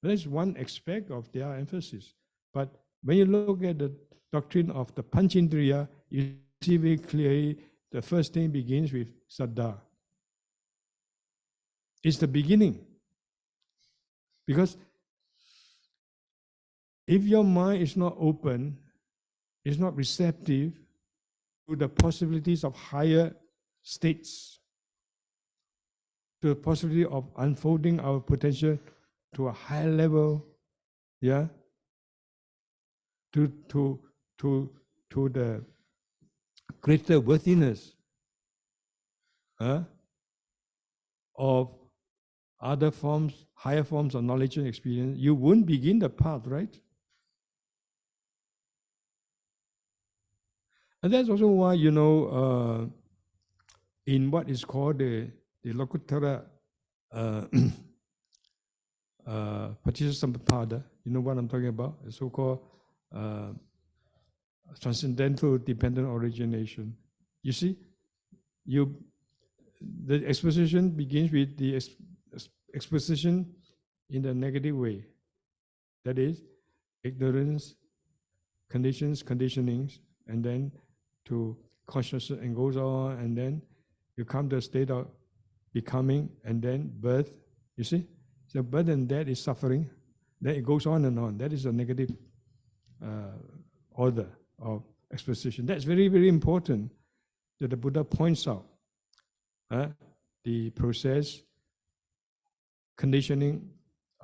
That's one aspect of their emphasis. But when you look at the doctrine of the Panchindriya, you see very clearly the first thing begins with Saddha. It's the beginning. Because if your mind is not open, is not receptive to the possibilities of higher states, to the possibility of unfolding our potential to a higher level, to the greater worthiness of other forms, higher forms of knowledge and experience, you won't begin the path, right? And that's also why, in what is called the Lokuttara Paticcasamuppada, you know what I'm talking about? The so-called transcendental dependent origination. You see, the exposition begins with the exposition in the negative way. That is, ignorance, conditions, conditionings, and then to consciousness, and goes on, and then you come to a state of becoming, and then birth. You see? So birth and death is suffering. Then it goes on and on. That is a negative order of exposition. That's very, very important that the Buddha points out. The process conditioning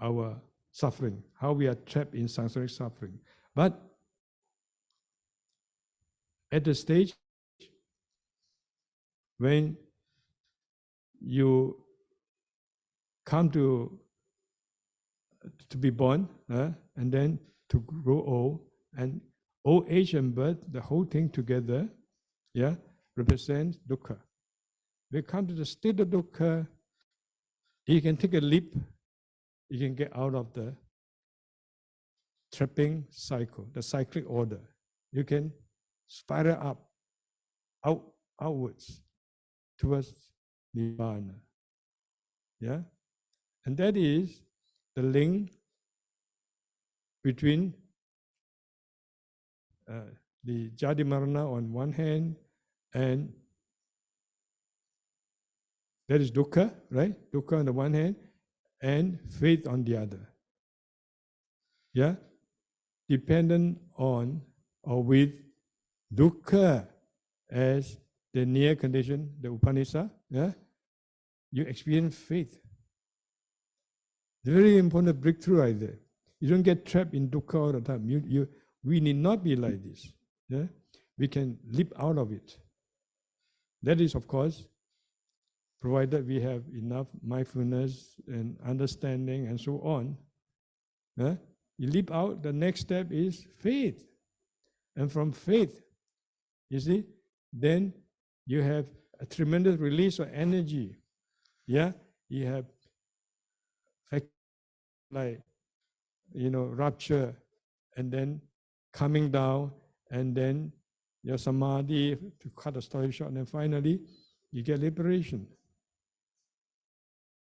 our suffering, how we are trapped in samsaric suffering. But at the stage when you come to be born, and then to grow old, and old age and birth, the whole thing together, represents dukkha. When you come to the state of dukkha, you can take a leap, you can get out of the trapping cycle, the cyclic order. You can spiral outwards towards nirvana. Yeah? And that is the link between the jadi marana on one hand, and that is dukkha, right? Dukkha on the one hand, and faith on the other. Yeah? Dependent on or with dukkha as the near condition, the Upanishad, you experience faith. It's a very important breakthrough right there. You don't get trapped in dukkha all the time. We need not be like this. Yeah? We can leap out of it. That is, of course, provided we have enough mindfulness and understanding and so on. Yeah? You leap out, the next step is faith. And from faith, you see, then you have a tremendous release of energy. Yeah? You have like, rupture, and then coming down, and then your samadhi, to cut the story short, and then finally you get liberation.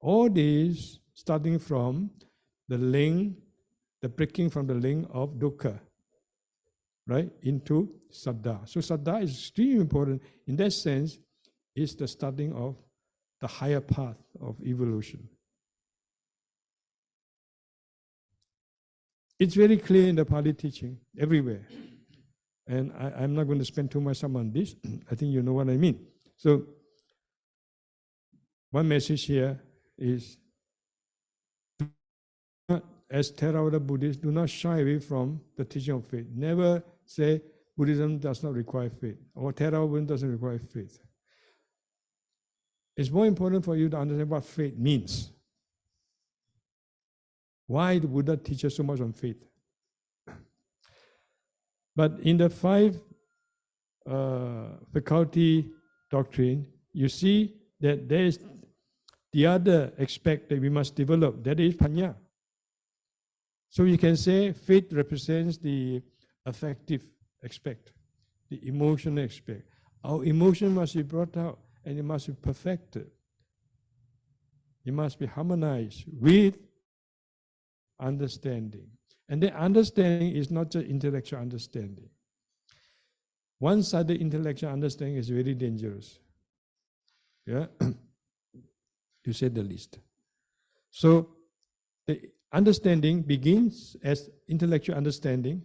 All these starting from the link, the breaking from the link of dukkha, right, into saddha. So saddha is extremely important. In that sense, it's the starting of the higher path of evolution. It's very clear in the Pali teaching, everywhere. And I'm not going to spend too much time on this. I think you know what I mean. So, one message here is, as Theravada Buddhists, do not shy away from the teaching of faith. Never say Buddhism does not require faith, or Theravada Buddhism doesn't require faith. It's more important for you to understand what faith means. Why the Buddha teaches so much on faith? But in the 5 faculty doctrine, you see that there is the other aspect that we must develop, that is panya. So you can say faith represents the affective aspect, the emotional aspect. Our emotion must be brought out, and it must be perfected. It must be harmonized with understanding. And the understanding is not just intellectual understanding. One-sided intellectual understanding is very dangerous. Yeah, to say the least. So the understanding begins as intellectual understanding,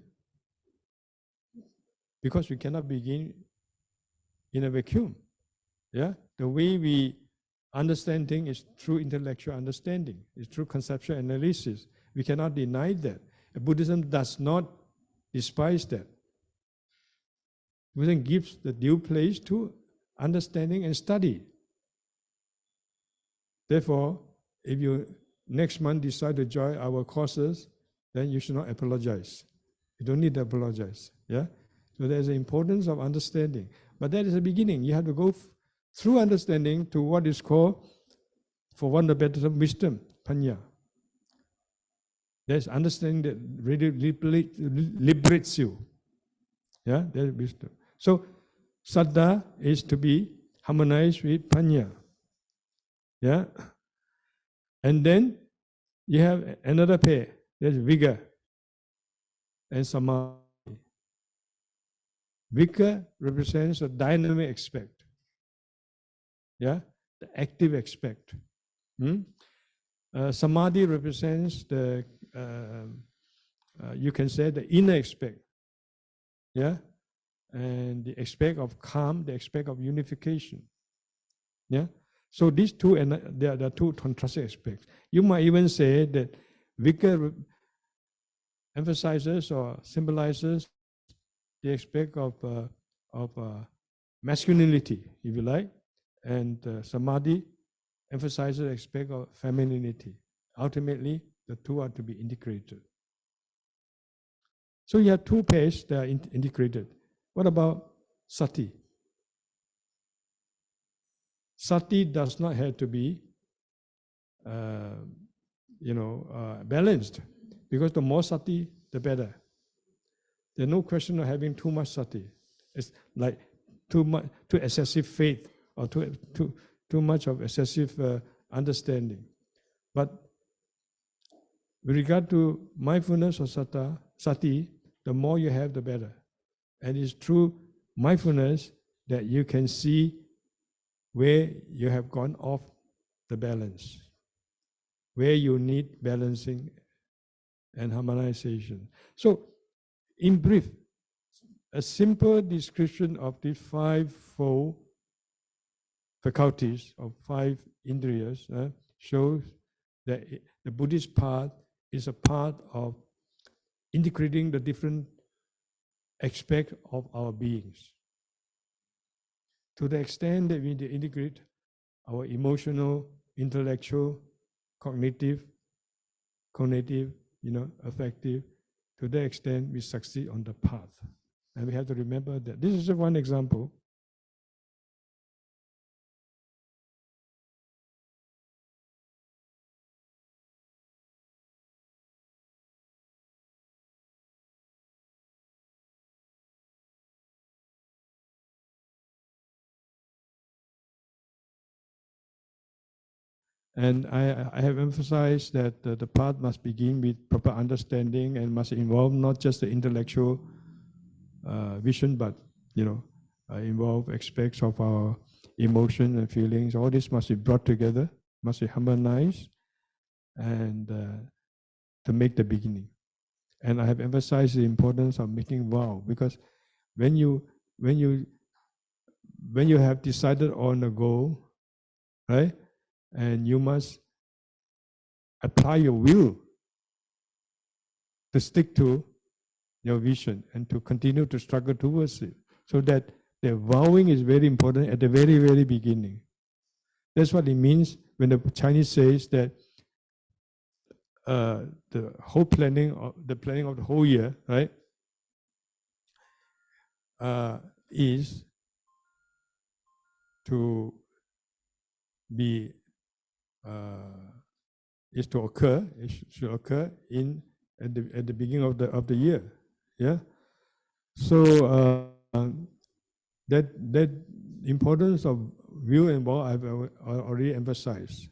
because we cannot begin in a vacuum. Yeah, the way we understand things is through intellectual understanding, it's through conceptual analysis. We cannot deny that. Buddhism does not despise that. Buddhism gives the due place to understanding and study. Therefore, if you next month decide to join our courses, then you should not apologize. You don't need to apologize. Yeah? So there's the importance of understanding. But that is the beginning. You have to go through understanding to what is called, for want of better term, wisdom, panya. There's understanding that really liberates you. Yeah, there's wisdom. So, saddha is to be harmonized with panya. Yeah? And then you have another pair, there's vigor and samadhi. Vigor represents a dynamic aspect. Yeah? The active aspect. Samadhi represents the, you can say, the inner aspect. Yeah? And the aspect of calm, the aspect of unification. Yeah? So these two, and there are two contrasting aspects. You might even say that vigor emphasizes or symbolizes the aspect of masculinity, if you like, and samadhi emphasizes the aspect of femininity. Ultimately, the two are to be integrated. So you have two pairs that are integrated. What about sati? Sati does not have to be, balanced, because the more sati, the better. There's no question of having too much sati. It's like too excessive faith or too much of excessive understanding. But with regard to mindfulness or sati, the more you have, the better. And it's through mindfulness that you can see where you have gone off the balance, where you need balancing and harmonization. So, in brief, a simple description of these five-fold faculties of five indriyas shows that the Buddhist path is a path of integrating the different aspects of our beings. To the extent that we integrate our emotional, intellectual, cognitive, affective, to that extent we succeed on the path. And we have to remember that. This is just one example. And I have emphasized that the path must begin with proper understanding and must involve not just the intellectual vision, but involve aspects of our emotion and feelings. All this must be brought together, must be harmonized, and to make the beginning. And I have emphasized the importance of making vow, because when you have decided on a goal, right, and you must apply your will to stick to your vision and to continue to struggle towards it. So that the vowing is very important at the very, very beginning. That's what it means when the Chinese says that the whole planning of the whole year, right, is to be is to occur. It should occur at the beginning of the year. Yeah. So that importance of will and vow I've already emphasized.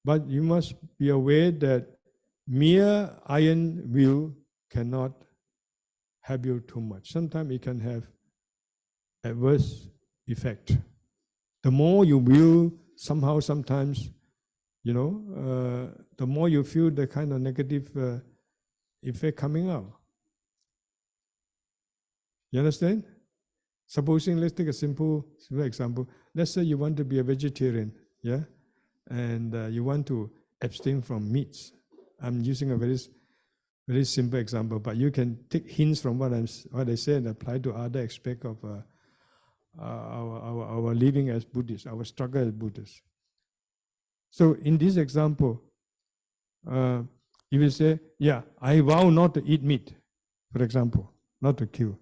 But you must be aware that mere iron will cannot help you too much. Sometimes it can have adverse effect. The more you will, somehow, sometimes, the more you feel the kind of negative effect coming out. You understand? Supposing, let's take a simple example. Let's say you want to be a vegetarian, yeah, and you want to abstain from meats. I'm using a very, very simple example, but you can take hints from what I say and apply to other aspects of our living as Buddhists, our struggle as Buddhists. So in this example, you will say, yeah, I vow not to eat meat, for example, not to kill,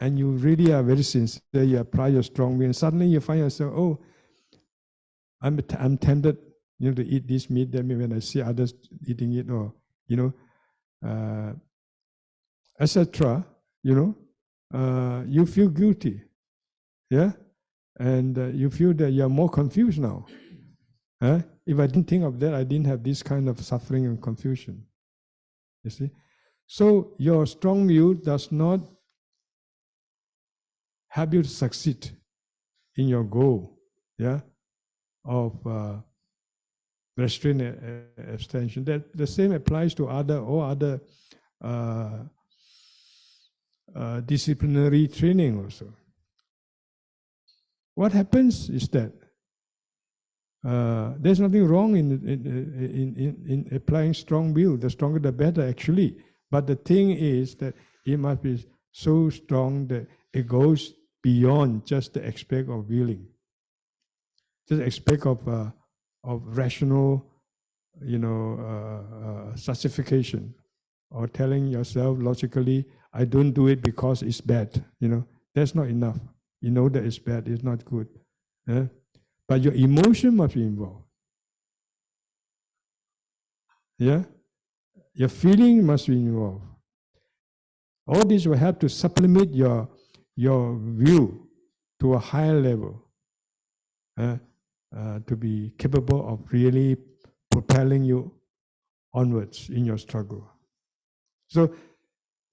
and you really are very sincere, you apply your strong will, and suddenly you find yourself, oh, I'm tempted, to eat this meat. Then when I see others eating it, or etc., you feel guilty, yeah, and you feel that you are more confused now. If I didn't think of that, I didn't have this kind of suffering and confusion. You see, so your strong will does not help you to succeed in your goal, yeah, of restraint and abstention. That the same applies to all other disciplinary training also. What happens is that there's nothing wrong in applying strong will. The stronger the better, actually. But the thing is that it must be so strong that it goes beyond just the aspect of willing, just the aspect of rational, justification, or telling yourself logically, I don't do it because it's bad. That's not enough. You know that it's bad, it's not good. But your emotion must be involved. Yeah? Your feeling must be involved. All this will help to supplement your view to a higher level, to be capable of really propelling you onwards in your struggle. So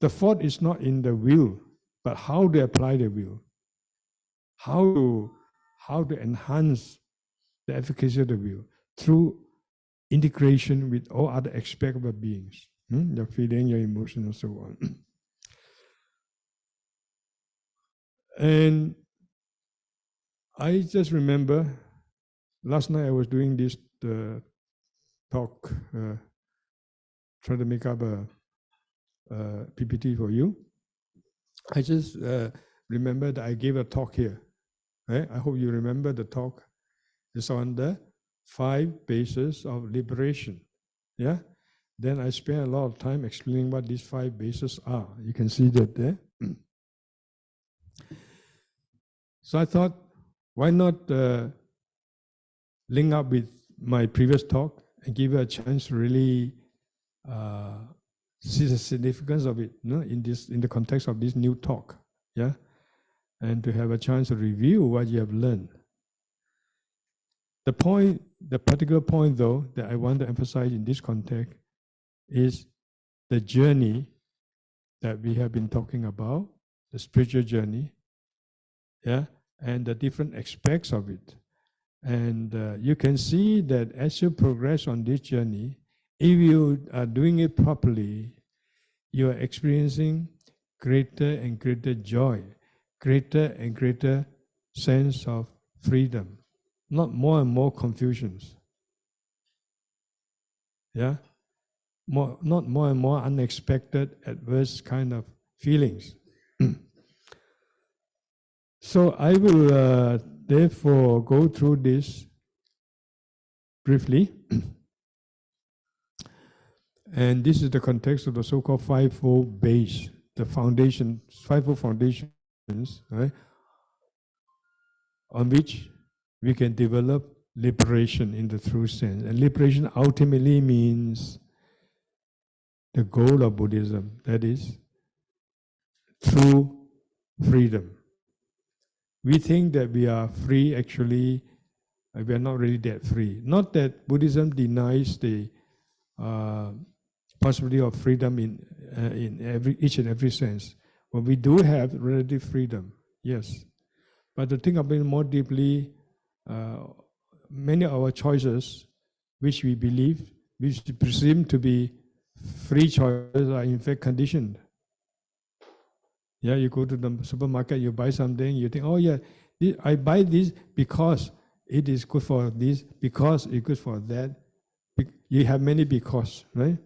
the fault is not in the will, but how to apply the will. How to enhance the efficacy of the will through integration with all other aspects of the beings, your feeling, your emotion, and so on. And I just remember last night I was doing this talk, trying to make up a PPT for you. I just remember that I gave a talk here. Right? I hope you remember the talk. It's on the 5 bases of liberation. Yeah. Then I spent a lot of time explaining what these 5 bases are. You can see that there. So I thought, why not link up with my previous talk and give you a chance to really see the significance of it, in the context of this new talk, yeah, and to have a chance to review what you have learned. The particular point, though, that I want to emphasize in this context is the journey that we have been talking about, the spiritual journey, yeah, and the different aspects of it. And you can see that as you progress on this journey, if you are doing it properly, you are experiencing greater and greater joy, greater and greater sense of freedom, not more and more confusions. Yeah? Not more and more unexpected, adverse kind of feelings. So I will therefore go through this briefly. And this is the context of the so-called fivefold base, the foundation, fivefold foundations, right, on which we can develop liberation in the true sense. And liberation ultimately means the goal of Buddhism, that is, true freedom. We think that we are free, actually, we are not really that free. Not that Buddhism denies the possibility of freedom in each and every sense. But we do have relative freedom, yes. But to think about it more deeply, many of our choices, which we believe, which we presume to be free choices, are in fact conditioned. Yeah, you go to the supermarket, you buy something, you think, oh yeah, I buy this because it is good for this, because it's good for that. You have many because, right?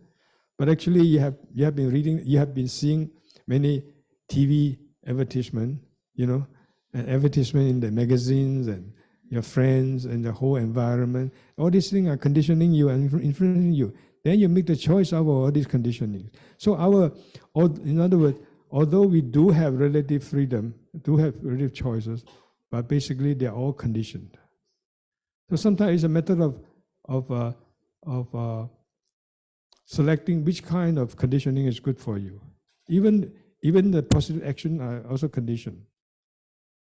But actually, you have been reading, you have been seeing many TV advertisements, and advertisement in the magazines and your friends and the whole environment. All these things are conditioning you and influencing you. Then you make the choice out of all these conditioning. So in other words, although we do have relative freedom, do have relative choices, but basically they are all conditioned. So sometimes it's a matter of selecting which kind of conditioning is good for you. Even the positive action are also conditioned.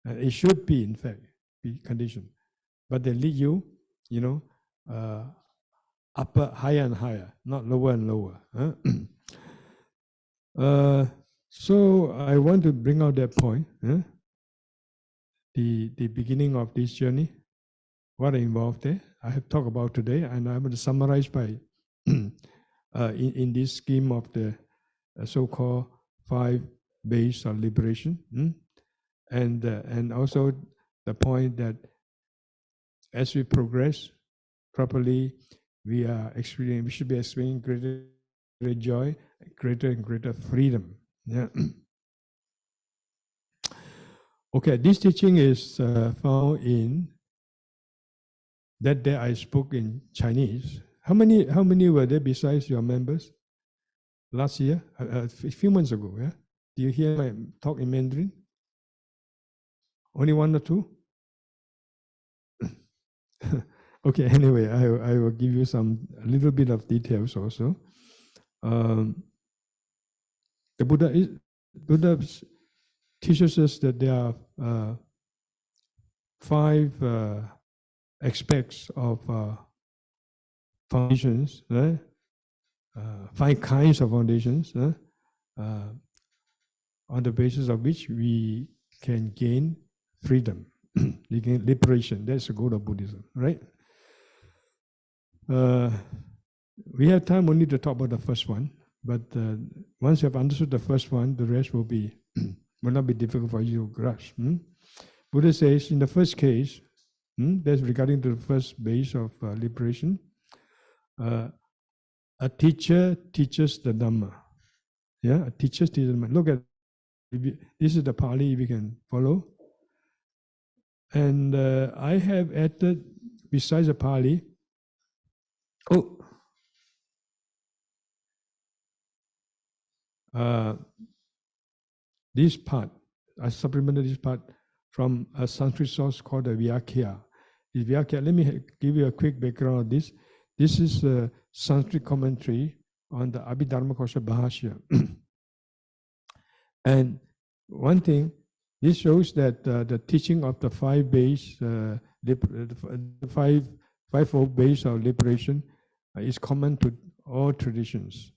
It should be, in fact, be conditioned. But they lead you, upper, higher and higher, not lower and lower. So I want to bring out that point, the beginning of this journey, what involved there. I have talked about today, and I'm going to summarize by in this scheme of the so-called 5 bases of liberation, and also the point that as we progress, properly, we should be experiencing greater joy, greater and greater freedom. Yeah. Okay, this teaching is found in that day I spoke in Chinese. How many were there besides your members last year? A few months ago, yeah? Do you hear my talk in Mandarin? Only one or two? Okay, anyway, I will give you a little bit of details also. The Buddha teaches us that there are 5 aspects of foundations, right? 5 kinds of foundations, on the basis of which we can gain freedom, we gain liberation. That's the goal of Buddhism, right? We have time only to talk about the first one, but once you have understood the first one, the rest will not be difficult for you to grasp. Buddha says in the first case, that's regarding to the first base of liberation, a teacher teaches the Dhamma. Yeah, a teacher teaches the Dhamma. Look at, this is the Pali, if you can follow. And I have added, besides the Pali, this part, I supplemented this part from a Sanskrit source called the Vyakya. This Vyakya, let me give you a quick background of this. This is a Sanskrit commentary on the Abhidharmakosha Bhashya. And one thing, this shows that the teaching of the 5 base, the fivefold base of liberation is common to all traditions.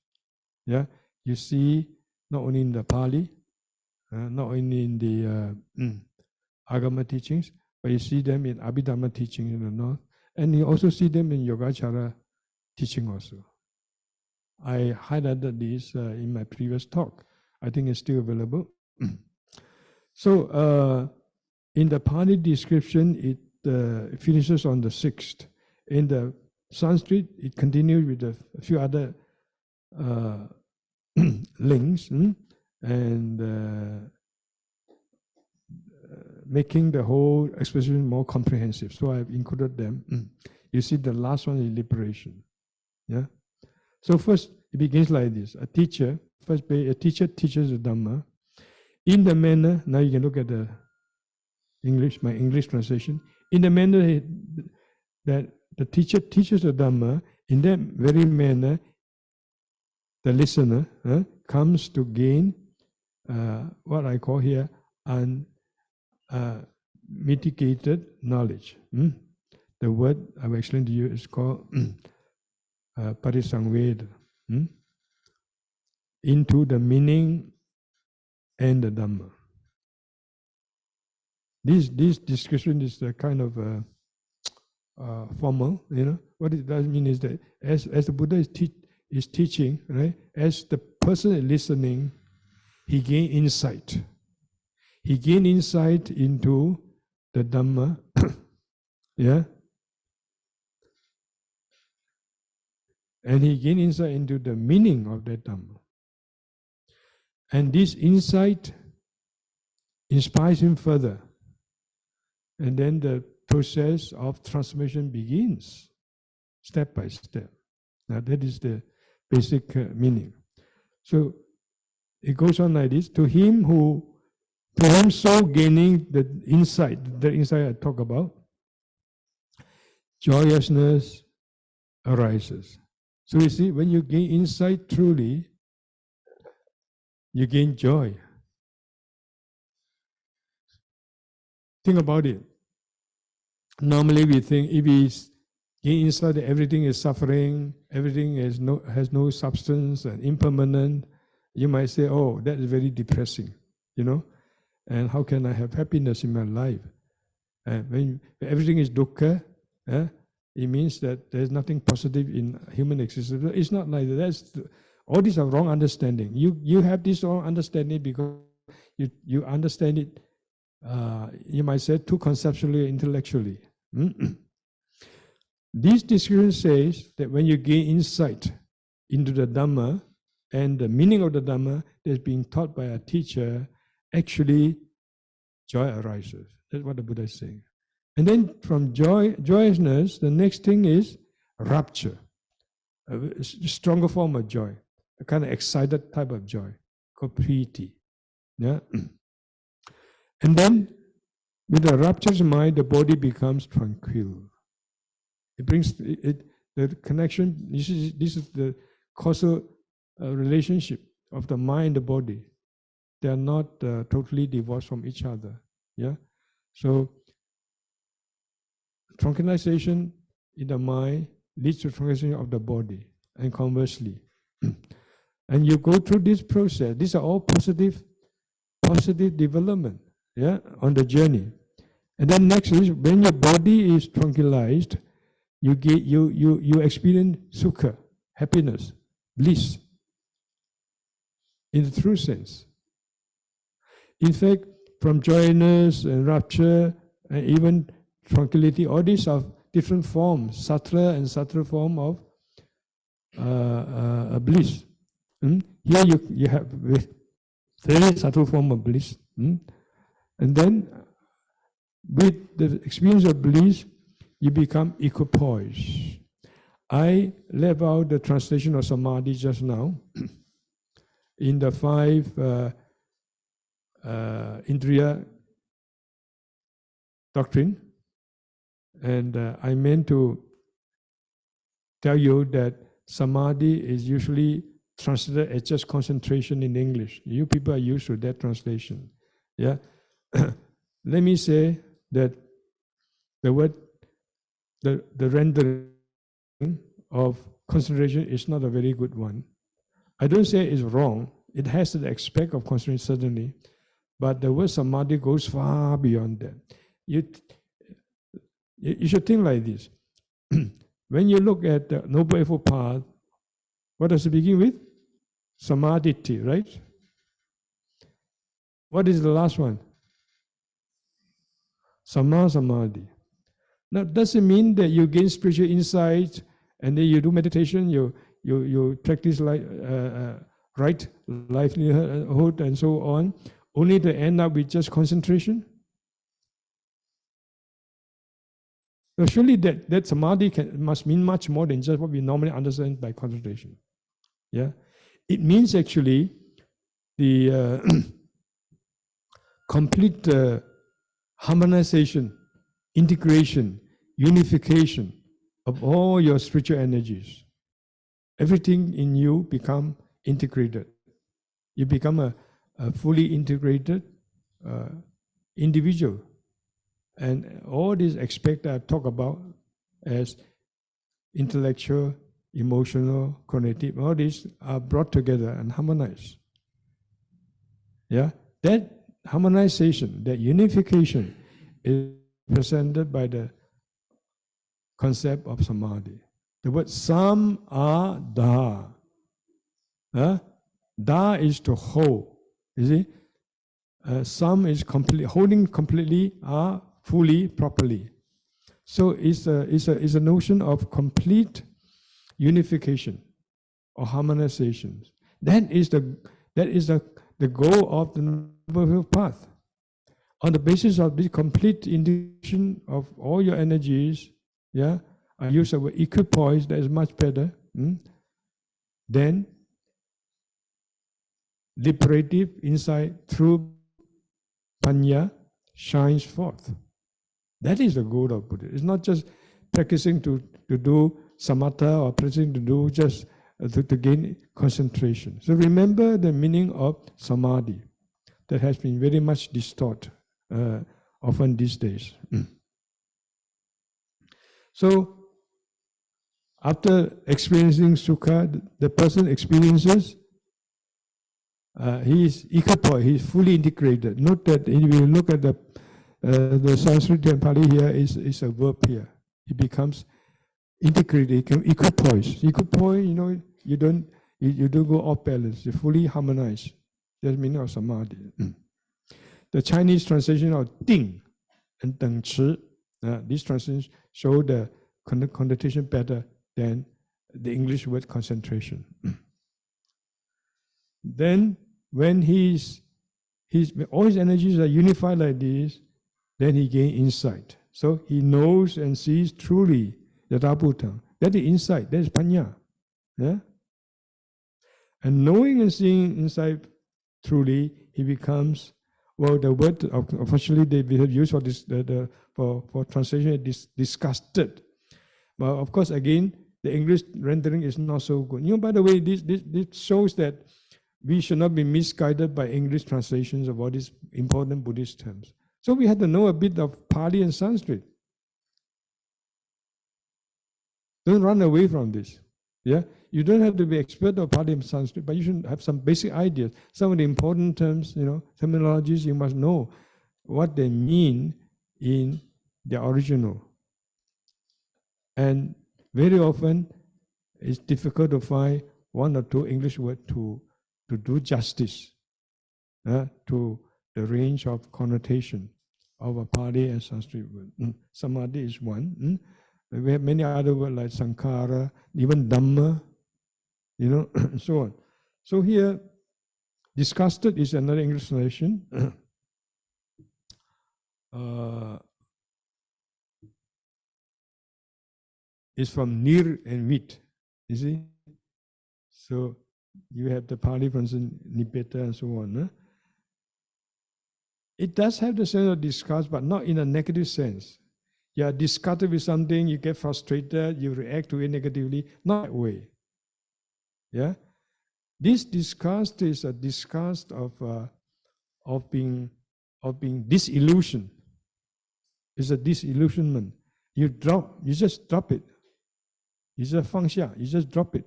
Yeah, you see, not only in the Pali, not only in the Agama teachings, but you see them in Abhidharma teaching in the north, and you also see them in Yogacara teaching also. I highlighted this in my previous talk. I think it's still available. So in the Pali description, it finishes on the 6th. In the Sanskrit, it continues with a few other links and making the whole exposition more comprehensive. So I've included them. You see the last one is liberation. Yeah. So first it begins like this. A teacher teaches the Dhamma in the manner, now you can look at the English, my English translation, in the manner that the teacher teaches the Dhamma, in that very manner, the listener comes to gain what I call here mitigated knowledge. The word I will explain to you is called parisangveda, into the meaning and the Dhamma. This description is a kind of formal, What it does mean is that as the Buddha is teaching, right, as the person is listening, he gains insight. He gains insight into the Dhamma, yeah? And he gains insight into the meaning of that Dhamma. And this insight inspires him further. And then the process of transformation begins, step by step. Now that is the basic meaning. So it goes on like this. To him so gaining the insight I talk about, joyousness arises. So you see, when you gain insight truly, you gain joy. Think about it. Normally we think if we gain insight that everything is suffering, everything has no substance and impermanent, you might say, oh, that is very depressing, and how can I have happiness in my life? And when everything is dukkha, it means that there's nothing positive in human existence. It's not like that. All these are wrong understanding. You have this wrong understanding because you understand it, you might say, too conceptually, intellectually. This description says that when you gain insight into the Dhamma and the meaning of the Dhamma that's being taught by a teacher, actually joy arises. That's what the Buddha is saying. And then from joyousness, the next thing is rapture, a stronger form of joy, a kind of excited type of joy called priti. Yeah? And then with the raptured mind, the body becomes tranquil. It brings the connection. This is the causal relationship of the mind and the body. They are not totally divorced from each other. Yeah. So tranquilization in the mind leads to tranquilization of the body, and conversely. And you go through this process. These are all positive development. Yeah, on the journey. And then next is when your body is tranquilized, you experience sukha, happiness, bliss, in the true sense. In fact, from joyness and rapture and even tranquility, all these are different forms, subtler and subtler form of bliss. Here you have very subtle form of bliss. And then with the experience of bliss, you become equipoised. I left out the translation of samadhi just now in the 5 Indriya doctrine. And I meant to tell you that samadhi is usually translated as just concentration in English. You people are used to that translation. Yeah. Let me say that the word, the rendering of concentration is not a very good one. I don't say it's wrong. It has the aspect of concentration, certainly. But the word samadhi goes far beyond that. You should think like this. When you look at the Noble Eightfold Path, what does it begin with? Samadhi, right? What is the last one? Samadhi. Now, does it mean that you gain spiritual insight and then you do meditation, you practice right livelihood and so on, only to end up with just concentration? So surely that samadhi must mean much more than just what we normally understand by concentration. Yeah, it means actually the complete harmonization, integration, unification of all your spiritual energies. Everything in you become integrated. You become a fully integrated individual. And all these aspects that I talk about as intellectual, emotional, cognitive, all these are brought together and harmonized. Yeah, that harmonization, that unification is presented by the concept of samadhi. The word sam a da. Da is to hold. You see? Sam is complete, holding completely, fully, properly. So it's a notion of complete unification or harmonization. That is the goal of the Noble Eightfold Path. On the basis of this complete integration of all your energies, yeah, I use the word equipoise, that is much better. Then liberative insight through Panya shines forth. That is the goal of Buddha. It's not just practicing to do samatha or practicing to do just to gain concentration. So remember the meaning of samadhi that has been very much distorted often these days. So after experiencing sukha, the person experiences he is equipoised, he is fully integrated. Note that if you look at the Sanskrit and Pali here is a verb here. He becomes integrated, he becomes equipoised. Equipoised, you don't go off balance. You fully harmonize. That's the meaning of samadhi. The Chinese translation of Ding and Deng Chi, these translations show the connotation better than the English word concentration. Then when all his energies are unified like this, then he gains insight. So he knows and sees truly the Yathabhutam. That is insight, that is panya. Yeah? And knowing and seeing insight truly, he becomes, well, the word unfortunately they have used for this for translation is disgusted. But of course, again, the English rendering is not so good. By the way, this shows that we should not be misguided by English translations of all these important Buddhist terms. So we had to know a bit of Pali and Sanskrit. Don't run away from this. Yeah, you don't have to be expert of Pali and Sanskrit, but you should have some basic ideas. Some of the important terms, terminologies, you must know what they mean in the original. And very often, it's difficult to find one or two English words to do justice to the range of connotation of a Pali and Sanskrit word. Samadhi is one. We have many other words like Sankhara, even Dhamma, and so on. So here, disgusted is another English translation. It's from Nir and Mit, you see? So you have the Pali, for instance, Nipeta and so on. It does have the sense of disgust, but not in a negative sense. You are disgusted with something, you get frustrated, you react to it negatively, not that way. Yeah? This disgust is a disgust of being disillusioned. It's a disillusionment. You just drop it. It's a function, you just drop it.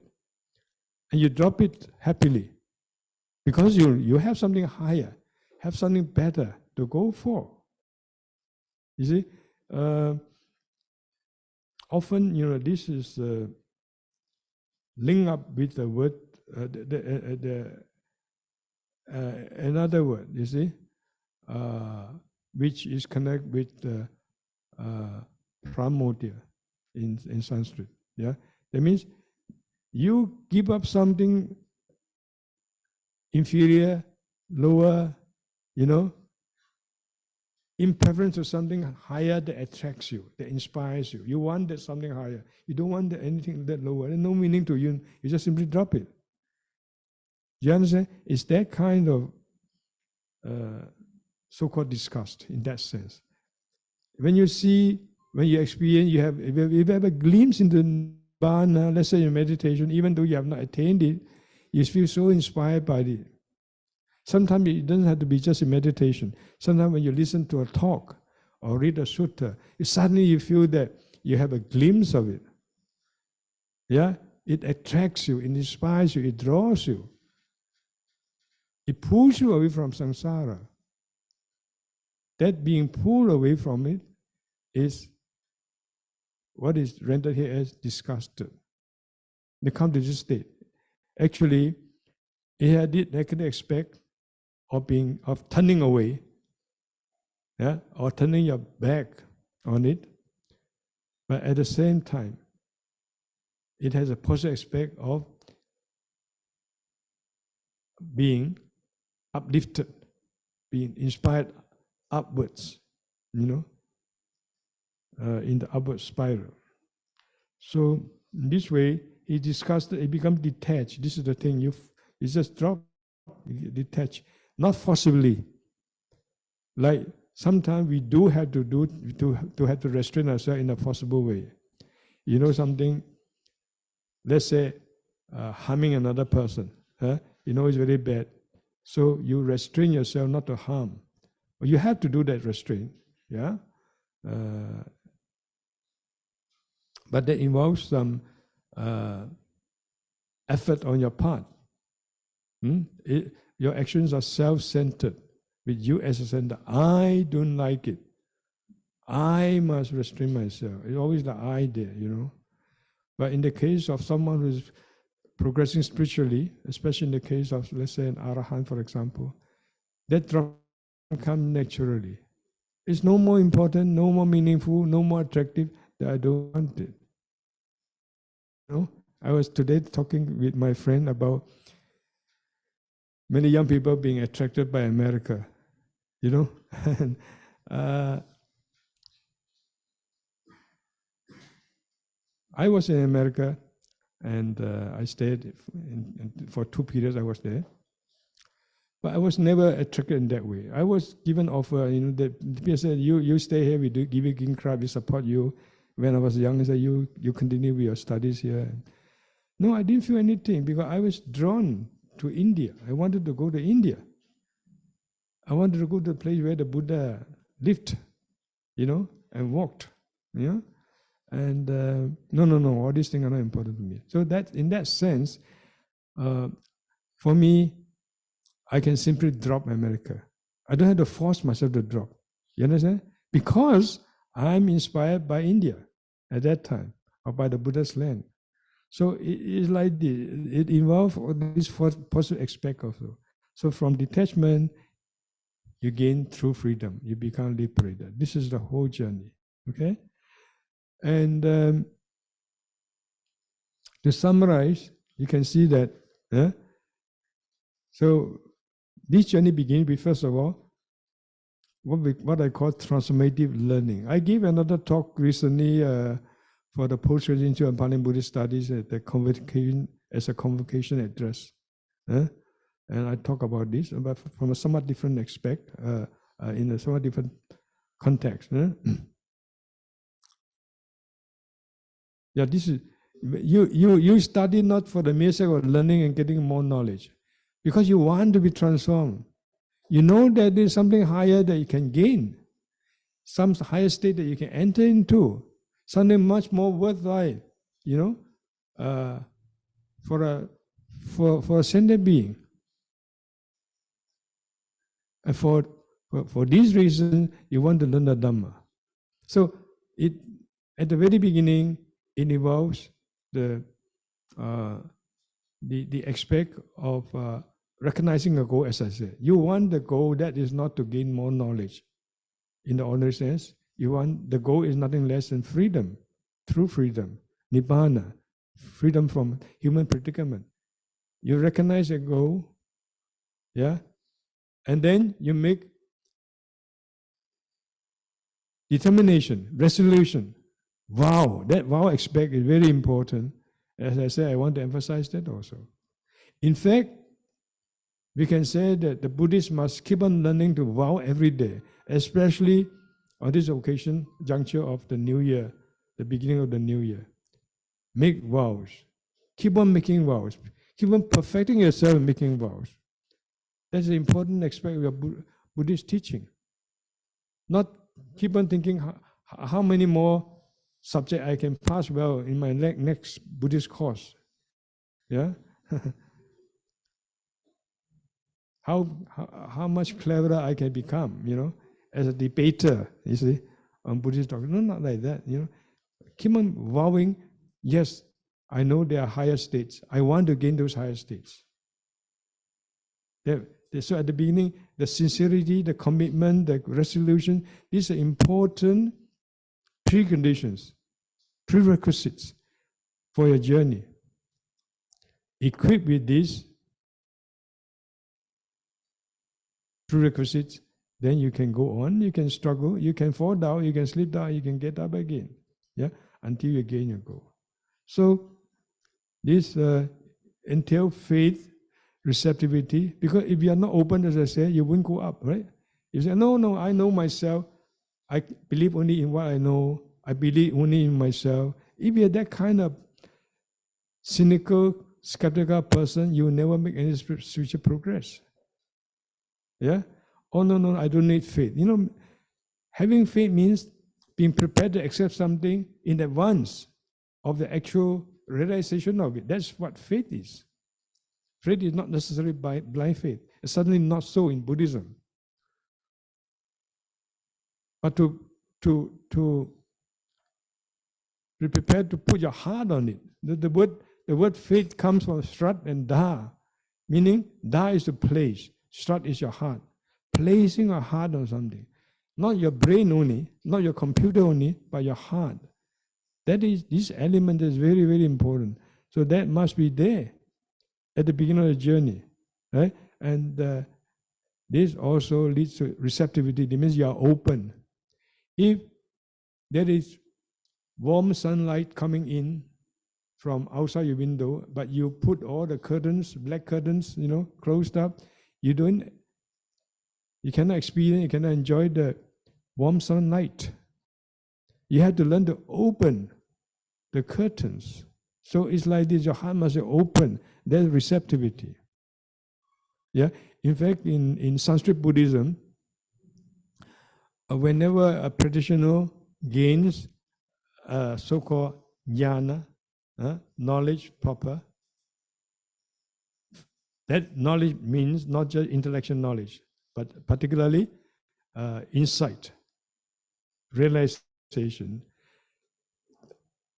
And you drop it happily. Because you have something higher, have something better to go for. You see? Often, this is linked up with the word, another word, you see, which is connected with pramodya in Sanskrit. Yeah, that means you give up something inferior, lower, in preference to something higher that attracts you, that inspires you. You want that something higher. You don't want anything that lower. There's no meaning to you. You just simply drop it. Do you understand? It's that kind of so-called disgust in that sense. When you experience, if you have a glimpse into Nirvana, let's say in meditation, even though you have not attained it, you feel so inspired by it. Sometimes it doesn't have to be just in meditation. Sometimes when you listen to a talk or read a sutta, suddenly you feel that you have a glimpse of it. Yeah? It attracts you, it inspires you, it draws you. It pulls you away from samsara. That being pulled away from it is what is rendered here as disgusted. They come to this state. Actually, it had the negative aspect of turning away, yeah, or turning your back on it, but at the same time, it has a positive aspect of being uplifted, being inspired upwards, in the upward spiral. So in this way, he discussed it becomes detached. This is the thing, you just drop, you detach. Not forcibly. Like sometimes we do have to have to restrain ourselves in a forcible way. Something, let's say harming another person, it's very bad. So you restrain yourself not to harm. You have to do that restraint, yeah? But that involves some effort on your part. Your actions are self-centered, with you as a center. I don't like it. I must restrain myself. It's always the I there, But in the case of someone who's progressing spiritually, especially in the case of, let's say, an Arahant, for example, that drop comes naturally. It's no more important, no more meaningful, no more attractive that I don't want it. know, I was today talking with my friend about many young people being attracted by America, you know. And, I was in America, and I stayed for 2 periods. I was there, but I was never attracted in that way. I was given offer, the people said, "You stay here. We do give you green card. We support you." When I was young, I said, "You continue with your studies here." No, I didn't feel anything because I was drawn to India. I wanted to go to India. I wanted to go to the place where the Buddha lived, and walked, And no, all these things are not important to me. So that, in that sense, for me, I can simply drop America. I don't have to force myself to drop. You understand? Because I'm inspired by India at that time, or by the Buddha's land. So it's like this. It involves all these positive aspects also. So from detachment, you gain true freedom. You become liberated. This is the whole journey. Okay? And to summarize, you can see that. So this journey begins with, first of all, what I call transformative learning. I gave another talk recently for the Post-Residential and Pali Buddhist Studies at the convocation, as a convocation address. And I talk about this, but from a somewhat different aspect, in a somewhat different context. Yeah, this is, you study not for the mere sake of learning and getting more knowledge, because you want to be transformed. You know that there's something higher that you can gain, some higher state that you can enter into, something much more worthwhile, for a sentient being. And for this reason, you want to learn the Dhamma. So at the very beginning, it involves the aspect of recognizing a goal, as I said. You want the goal that is not to gain more knowledge. In the ordinary sense, the goal is nothing less than freedom, true freedom, nibbana, freedom from human predicament. You recognize a goal, and then you make determination, resolution, vow. That vow aspect is very important. As I said, I want to emphasize that also. In fact, we can say that the Buddhists must keep on learning to vow every day, especially on this occasion, juncture of the New Year, the beginning of the New Year. Make vows. Keep on making vows. Keep on perfecting yourself in making vows. That's an important aspect of your Buddhist teaching. Not keep on thinking how many more subjects I can pass well in my next Buddhist course. Yeah? How much cleverer I can become, as a debater, you see, on Buddhist doctrine. No, not like that, Keep on vowing, yes, I know there are higher states. I want to gain those higher states. So at the beginning, the sincerity, the commitment, the resolution, these are important preconditions, prerequisites for your journey. Equipped with these prerequisites, then you can go on, you can struggle, you can fall down, you can slip down, you can get up again, until you gain your goal. So this entails faith, receptivity, because if you are not open, as I said, you won't go up, right? You say, no, I know myself, I believe only in what I know, I believe only in myself. If you're that kind of cynical, skeptical person, you will never make any spiritual progress. Yeah? Oh, no, I don't need faith. Having faith means being prepared to accept something in advance of the actual realization of it. That's what faith is. Faith is not necessarily blind faith. It's certainly not so in Buddhism. But to be prepared to put your heart on it. The word faith comes from Srat and Da, meaning Da is the place, Srat is your heart. Placing your heart on something. Not your brain only, not your computer only, but your heart. That is, this element is very, very important. So that must be there at the beginning of the journey, right? And this also leads to receptivity. It means you are open. If there is warm sunlight coming in from outside your window, but you put all the curtains, black curtains, closed up, you cannot experience, you cannot enjoy the warm sunlight. You have to learn to open the curtains. So it's like this, your heart must be open. There's receptivity. Yeah. In fact, in Sanskrit Buddhism, whenever a practitioner gains so-called jnana, knowledge proper, that knowledge means not just intellectual knowledge, but particularly insight, realization.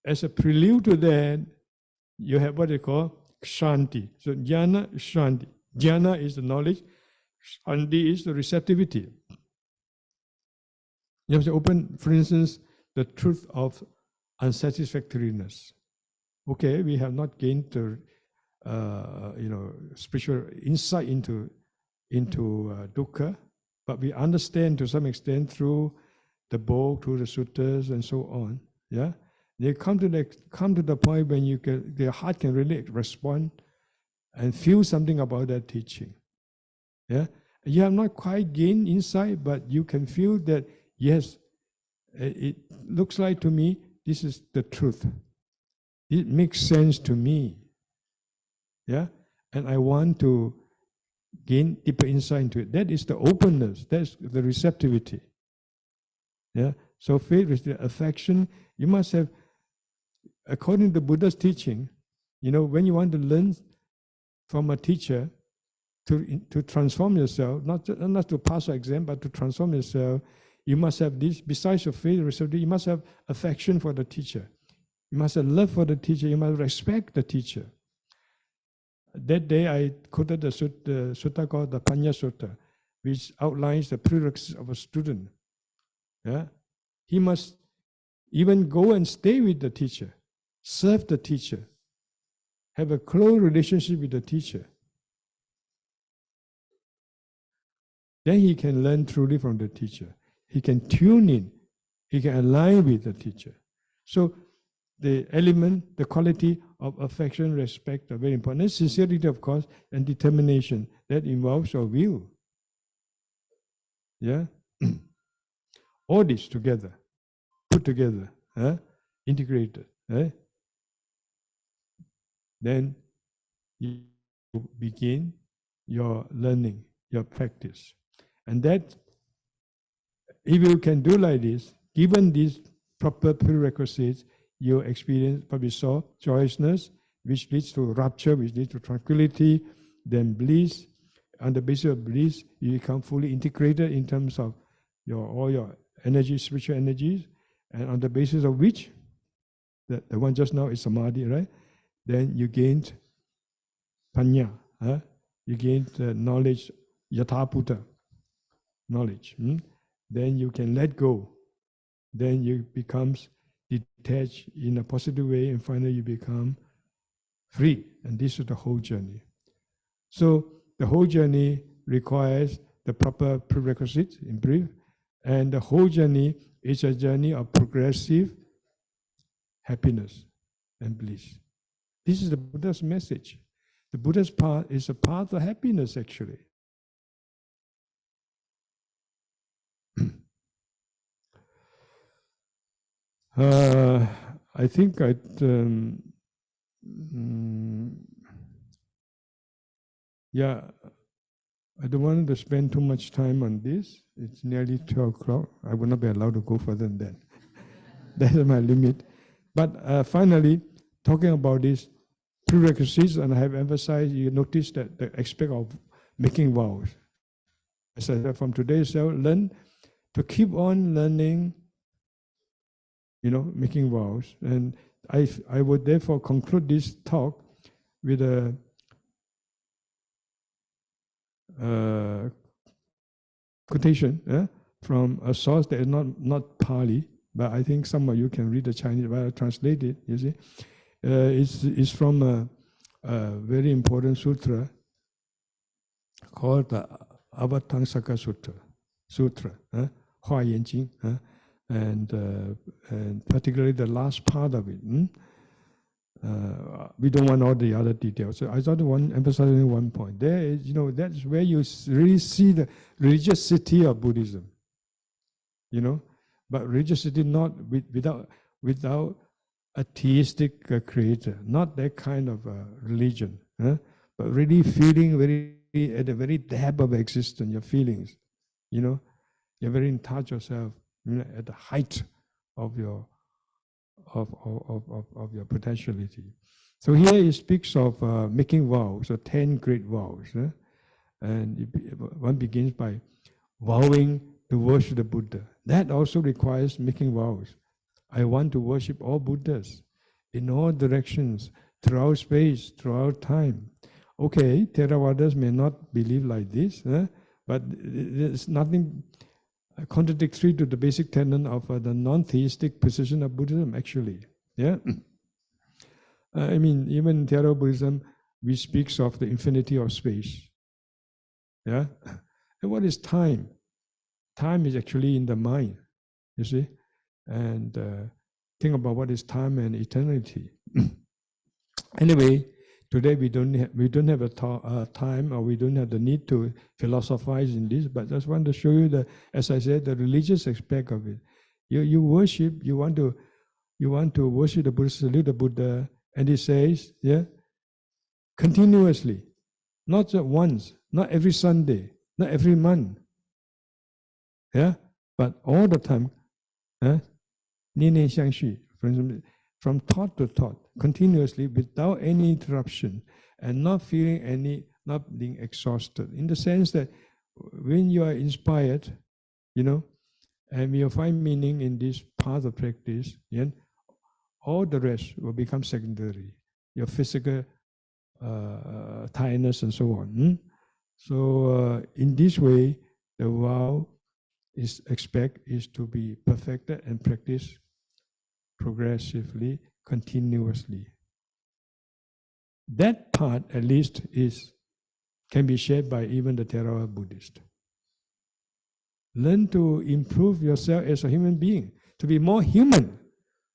As a prelude to that, you have what they call shanti. So jnana, shanti. Jnana is the knowledge, shanti is the receptivity. You have to open, for instance, the truth of unsatisfactoriness. Okay, we have not gained the spiritual insight into dukkha, but we understand to some extent through the book, through the suttas, and so on. Yeah, they come to the point when their heart can really respond and feel something about that teaching. Yeah, you have not quite gained insight, but you can feel that yes, it looks like to me this is the truth. It makes sense to me. Yeah, and I want to gain deeper insight into it. That is the openness. That's the receptivity. Yeah. So faith is the affection. You must have, according to Buddha's teaching, when you want to learn from a teacher to transform yourself, not to pass an exam, but to transform yourself, you must have this. Besides your faith, receptivity, you must have affection for the teacher. You must have love for the teacher. You must respect the teacher. That day I quoted the sutta called the Panya Sutta, which outlines the prerequisites of a student. Yeah? He must even go and stay with the teacher, serve the teacher, have a close relationship with the teacher. Then he can learn truly from the teacher. He can tune in, he can align with the teacher. So the element, the quality of affection, respect are very important. And sincerity, of course, and determination. That involves your will. Yeah? All this together, put together, integrated. Then you begin your learning, your practice. And that, if you can do like this, given these proper prerequisites, you experience, probably saw, joyousness, which leads to rapture, which leads to tranquility, then bliss. On the basis of bliss, you become fully integrated in terms of all your energy, spiritual energies, and on the basis of which, the one just now is samadhi, right? Then you gained panya, you gained knowledge, yathaputa, knowledge. Then you can let go. Then you becomes detached in a positive way, and finally you become free. And this is the whole journey. So the whole journey requires the proper prerequisites, in brief, and the whole journey is a journey of progressive happiness and bliss. This is the Buddha's message. The Buddha's path is a path of happiness, actually. I think I don't want to spend too much time on this. It's nearly 12 o'clock. I will not be allowed to go further than that. That is my limit. But finally, talking about these prerequisites, and I have emphasized, you notice that the aspect of making vows. As I said, from today's learn to keep on learning, making vows. And I would therefore conclude this talk with a quotation from a source that is not Pali, but I think some of you can read the Chinese, but I translate it, you see. It's from a very important sutra called the Avatangsaka Sutra, Hua Yan Jing, and particularly the last part of it. We don't want all the other details. So I thought emphasizing one point. There is, that's where you really see the religiosity of Buddhism. But religiosity not without a theistic creator, not that kind of religion, but really feeling very at the very depth of existence, your feelings, you're very in touch yourself, at the height of your of your potentiality. So here it speaks of making vows, so 10 great vows, and one begins by vowing to worship the Buddha. That also requires making vows. I want to worship all Buddhas in all directions, throughout space, throughout time. Okay, Theravadas may not believe like this, but there's nothing contradictory to the basic tenet of the non-theistic position of Buddhism, actually. Yeah. I mean, even in Theravada Buddhism, we speak of the infinity of space. Yeah. And what is time? Time is actually in the mind, you see. And think about what is time and eternity. Anyway, today we don't have a time, or we don't have the need to philosophize in this. But just want to show you the, as I said, the religious aspect of it. You worship. You want to worship the Buddha, salute the Buddha, and he says, yeah, continuously, not just once, not every Sunday, not every month, yeah, but all the time. 念念相续, from thought to thought, continuously, without any interruption, and not being exhausted. In the sense that when you are inspired, and you find meaning in this path of practice, all the rest will become secondary. Your physical tiredness and so on. So in this way, the vow is to be perfected and practiced progressively, continuously. That part, at least, can be shared by even the Theravada Buddhist. Learn to improve yourself as a human being, to be more human,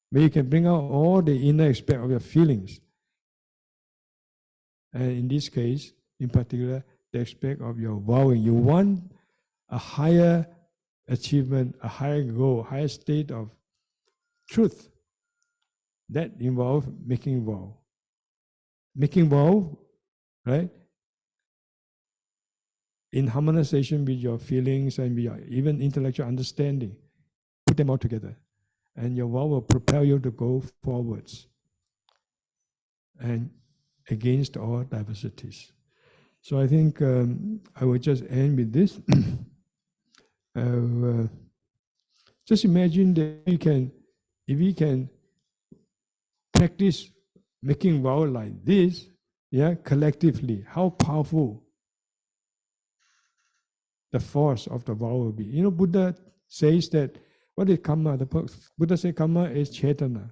where you can bring out all the inner aspect of your feelings. And in this case, in particular, the aspect of your vowing. You want a higher achievement, a higher goal, higher state of truth. That involves making vow. Making vow, right? In harmonization with your feelings and with your even intellectual understanding. Put them all together. And your vow will propel you to go forwards. And against all diversities. So I think I will just end with this. Just imagine that if we can practice making vow like this, yeah, collectively, how powerful the force of the vow will be. Buddha says that, what is karma? The Buddha says karma is chetana.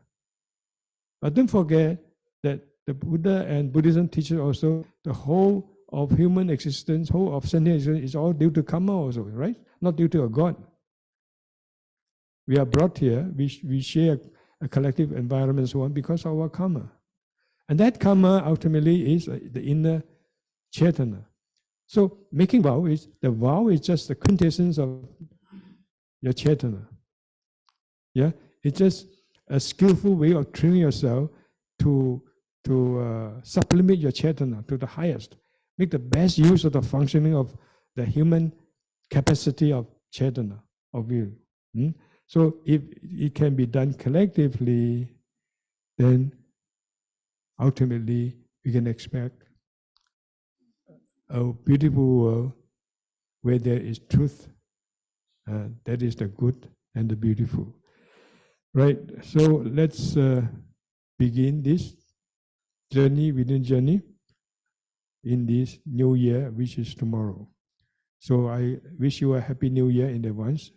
But don't forget that the Buddha and Buddhism teaches also the whole of human existence, whole of sentient existence is all due to karma also, right? Not due to a God. We are brought here, we share a collective environment and so on because of our karma. And that karma ultimately is the inner chetana. So making vow is just the quintessence of your chetana. Yeah, it's just a skillful way of training yourself to sublimate your chetana to the highest. Make the best use of the functioning of the human capacity of chetana, of will. So if it can be done collectively, then ultimately we can expect a beautiful world where there is truth, that is the good and the beautiful. Right, so let's begin this journey within journey in this new year, which is tomorrow. So I wish you a happy new year in advance.